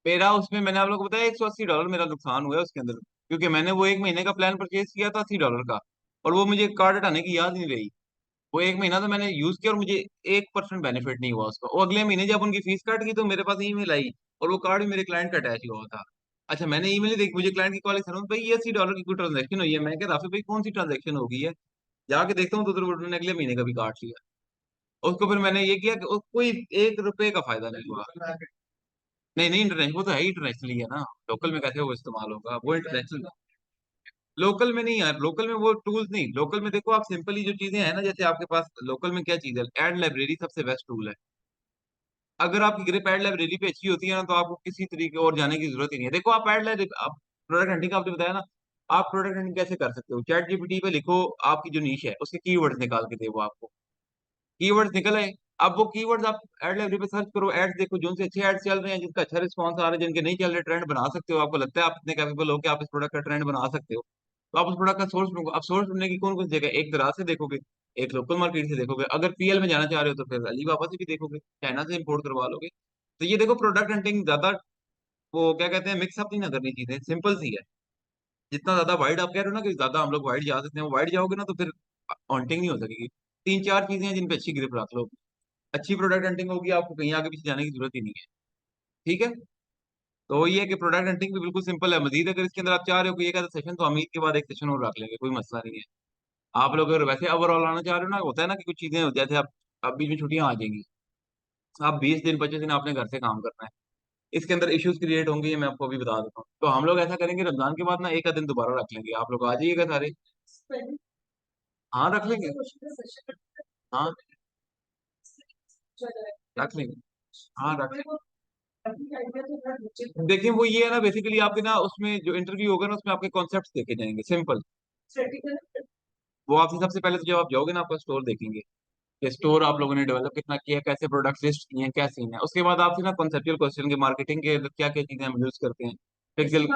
मेरा उसमें मैंने आप लोगों को बताया $180 मेरा नुकसान हुआ है उसके अंदर, क्योंकि मैंने वो एक महीने का प्लान परचेज किया था $80 का, और वो मुझे कार्ड हटाने की याद नहीं रही। वो एक महीना तो मैंने यूज किया और मुझे 1% बेनिफिट नहीं हुआ उसका। वो अगले महीने जब उनकी फीस काट गई तो मेरे पास ईमेल आई, और वो कार्ड भी मेरे क्लाइंट का अटैच हुआ था। अच्छा, मैंने ईमेल देखी, मुझे क्लाइंट की कॉल, सर भाई ये $80 की कोई ट्रांजेक्शन हुई है। मैं क्या राफी भाई कौन सी ट्रांजेक्शन हो गई है, जाके देखता हूँ तो उधर उन्होंने अगले महीने का भी काट लिया। उसको फिर मैंने ये किया कि कोई 1 रुपए का फायदा नहीं हुआ। नहीं नहीं, इंटरनेशनल वो तो है ही, इंटरनेशनली है ना। लोकल में कैसे वो इस्तेमाल होगा, वो इंटरनेशनल। लोकल में नहीं यार, लोकल में वो टूल्स नहीं। लोकल में देखो आप सिंपली जो चीजें हैं ना, जैसे आपके पास लोकल में क्या चीज है, एड लाइब्रेरी सबसे बेस्ट टूल है। अगर आपकी ग्रिप एड लाइब्रेरी पे अच्छी होती है ना, तो आपको किसी तरीके और जाने की जरूरत ही नहीं है। देखो आप एड लाइब्रेरी, आप प्रोडक्ट हंटिंग का आपने बताया ना, आप प्रोडक्ट हंटिंग कैसे कर सकते हो, चैट जीपीटी पे लिखो आपकी जो नीश है उसके कीवर्ड्स निकाल के दे वो आपको। कीवर्ड्स निकल आए, अब वो कीवर्ड्स आप एड लाइब्रेरी पे सर्च करो, एड्स देखो जो उनसे अच्छे एड्स चल रहे हैं, जिनका अच्छा रिस्पॉन्स आ रहा है, जिनके नहीं चल रहे, ट्रेंड बना सकते हो। आपको लगता है आप इतने कैपेबल हो कि आप इस प्रोडक्ट का ट्रेंड बना सकते हो, तो आप उस प्रोडक्ट का सोर्स ढूंढो। अब सोर्स ढूंढने की कौन कौन सी जगह, एक दराज से देखोगे, एक लोकल मार्केट से देखोगे, अगर पीएल में जाना चाह रहे हो तो फिर अलीबाबा से भी देखोगे, चाइना से इंपोर्ट करवा लोगे। तो ये देखो प्रोडक्ट हंटिंग ज्यादा, वो क्या कहते हैं, मिक्सअप नहीं ना करनी चीजें, सिंपल सी है। जितना ज्यादा वाइड आप कह रहे हो ना कि ज्यादा हम लोग वाइड जा सकते हैं, वो वाइड जाओगे ना तो फिर हंटिंग नहीं हो सकेगी। तीन चार चीजें हैं जिन पे अच्छी ग्रिप रख लो, अच्छी प्रोडक्ट हंटिंग होगी, आपको कहीं आगे पीछे जाने की जरूरत ही नहीं है। ठीक है, तो ये है कि प्रोडक्ट हंटिंग भी बिल्कुल सिंपल है। मजीद अगर इसके अंदर आप चाह रहे हो कि एक आधा सेशन, तो अमीर के बाद एक सेशन और रख लेंगे, कोई मसला नहीं है। आप लोग अगर वैसे ओवरऑल आना चाह रहे हो ना, होता है ना कि कुछ चीजें जैसे आप, अब बीच में छुट्टियां आ जाएंगी, आप 20 दिन 25 दिन आपने घर से काम करना है, इसके अंदर इश्यूज क्रिएट होंगे, ये मैं आपको अभी बता देता हूँ। तो हम लोग ऐसा करेंगे, रमजान के बाद ना एक आध दिन दोबारा रख लेंगे, आप लोग आ जाइएगा सारे। हाँ रख लेंगे। हाँ रख लेंगे। हाँ रख देखिए, वो ये है ना, बेसिकली आपके ना उसमें जो इंटरव्यू होगा ना, उसमें आपके कॉन्सेप्ट्स देखे जाएंगे सिंपल। वो आपसे सबसे पहले तो जब आप जाओगे ना, आपका स्टोर देखेंगे कि स्टोर आप लोगों ने डेवलप कितना किया है, कैसे प्रोडक्ट्स लिस्ट किए हैं, क्या सीन है। उसके बाद आपसे ना कॉन्सेप्चुअल क्वेश्चन के, मार्केटिंग के क्या क्या चीजें हम यूज करते हैं, पिक्सल।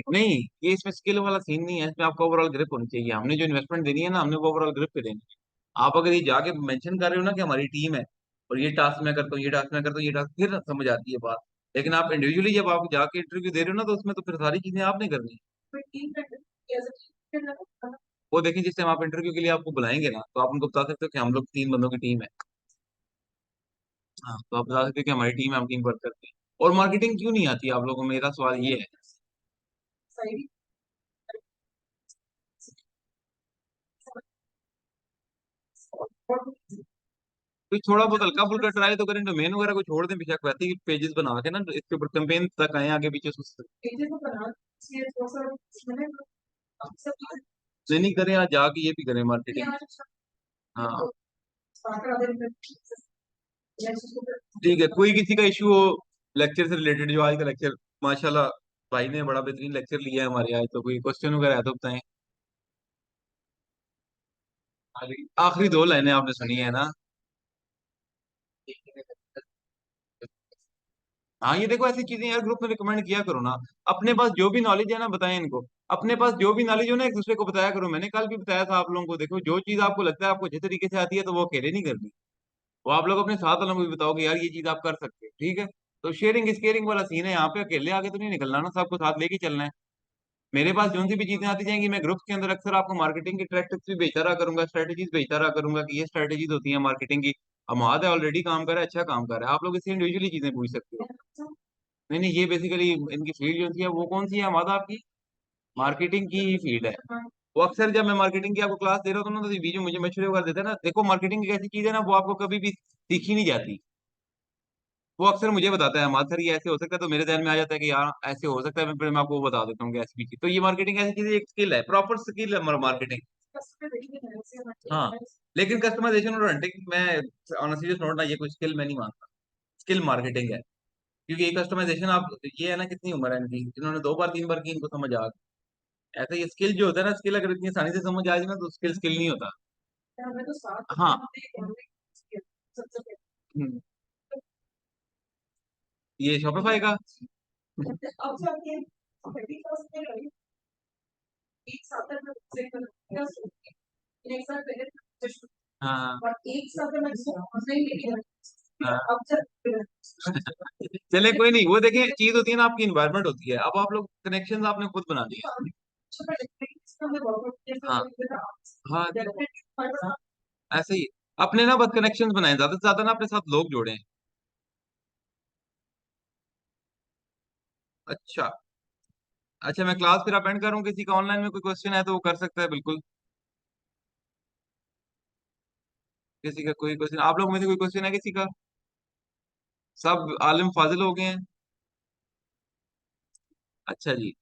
नहीं, ये इसमें स्किल वाला सीन नहीं है, इसमें आपको ओवरऑल ग्रिप होनी चाहिए। हमने जो इन्वेस्टमेंट देनी है ना, हमने वो ओवरऑल ग्रिप पे देनी है। आप अगर ये जाके मेंशन कर रहे हो ना कि हमारी टीम है और ये टास्क मैं करता हूँ, ये टास्क मैं करता हूँ, ये टास्क, फिर समझ आती है बात। लेकिन आप इंडिविजुअली जब आप जाके इंटरव्यू दे रहे हो ना, तो उसमें तो फिर सारी चीजें आपने करनी है। वो देखिए, जिस टाइम आप इंटरव्यू के लिए आपको बुलाएंगे ना, तो आप उनको बता सकते हो कि हम लोग 3 बंदों की टीम है। हाँ, तो आप बता सकते हो कि हमारी टीम है, हम टीम वर्क करते हैं। और मार्केटिंग क्यों नहीं आती आप लोगों को, मेरा सवाल ये है। कोई थोड़ा बहुत हल्का फुल्का ट्राई तो करें, डोमेन वगैरह को छोड़ दें, बेशक वैसे ही पेजेस बना के ना, इसके ऊपर कैंपेन तक आए आगे पीछे नहीं नहीं करें, आज जाके ये भी करें मार्केटिंग। हाँ ठीक है, कोई किसी का इशू हो लेक्चर से रिलेटेड, जो आज का लेक्चर माशाल्लाह भाई ने बड़ा बेहतरीन लेक्चर लिया है हमारे आज, तो कोई क्वेश्चन वगैरह है तो बताएं। आखिरी दो लाइनें आपने सुनी है ना? हाँ ये देखो, ऐसी चीजें यार ग्रुप में रिकमेंड किया करो ना। अपने पास जो भी नॉलेज है ना बताएं इनको। अपने पास जो भी नॉलेज हो ना एक दूसरे को बताया करो। मैंने कल भी बताया था आप लोगों को, देखो जो चीज आपको लगता है आपको जिस तरीके से आती है तो वो अकेले नहीं करनी, वो आप लोग अपने साथ वालों को भी बताओगे यार ये चीज आप कर सकते हो, ठीक है। तो शेयरिंग स्केयरिंग वाला सीन है यहाँ पे, अकेले आगे तो नहीं निकलना ना, सबको साथ लेके चलना है। मेरे पास जो सी भी चीजें आती जाएंगी मैं ग्रुप के अंदर अक्सर आपको मार्केटिंग की टैक्टिक्स भी बेचता रहा करूंगा, स्ट्रेटेजीज बेचता रहा करूंगा कि ये स्ट्रेटेजीज होती है मार्केटिंग की। अमाद है ऑलरेडी काम कर रहा है, अच्छा काम कर रहा है, आप लोग इससे इंडिविजुअली चीजें पूछ सकते हो। नहीं नहीं, ये बेसिकली इनकी फील्ड जो सी है वो कौन सी है अमादा आपकी? मार्केटिंग की ही फील्ड है। वो अक्सर जब मैं मार्केटिंग की आपको क्लास दे रहा हूँ ना तो बीच में मुझे मशवरे वगैरह देते हैं ना, देखो मार्केटिंग एक ऐसी चीज है ना वो आपको कभी भी सीखी नहीं जाती। वो अक्सर मुझे बताता है हमारा सर ये ऐसे हो सकता है, तो मेरे ध्यान में आ जाता है कि यार ऐसे हो सकता है, मैं फिर मैं आपको वो बता देता हूँ कि ऐसी भी चीज। तो ये मार्केटिंग ऐसी चीज है, एक स्किल है, प्रॉपर स्किल है मार्केटिंग। हाँ लेकिन कस्टमाइजेशन और हंटिंग मैं ऑन सीरियस नोट ना, ये कोई स्किल मैं नहीं मानता, स्किल मार्केटिंग है। क्योंकि ये कस्टमाइजेशन आप, ये है ना कितनी उम्र है इनकी, जिन्होंने दो बार तीन बार की इनको समझ आ गई। ऐसा ये स्किल जो होता है ना, स्किल अगर इतनी आसानी से समझ आ जाए ना तो स्किल स्किल नहीं होता। हाँ। हम्म, ये शॉपिफाई का। हाँ हाँ। चले कोई नहीं, वो देखिए चीज होती है ना आपकी इन्वायरमेंट होती है, अब आप लोग कनेक्शन आपने खुद बना दिए। हाँ हाँ ऐसे ही। अपने ना बस कनेक्शंस बनाए, ज्यादा से ज्यादा ना अपने साथ लोग जोड़े। अच्छा। अच्छा मैं क्लास फिर अटेंड करूँ, किसी का ऑनलाइन में कोई क्वेश्चन है तो वो कर सकता है बिल्कुल। किसी का कोई क्वेश्चन, आप लोग में से कोई क्वेश्चन है किसी का? सब आलिम फाजिल हो गए हैं। अच्छा जी।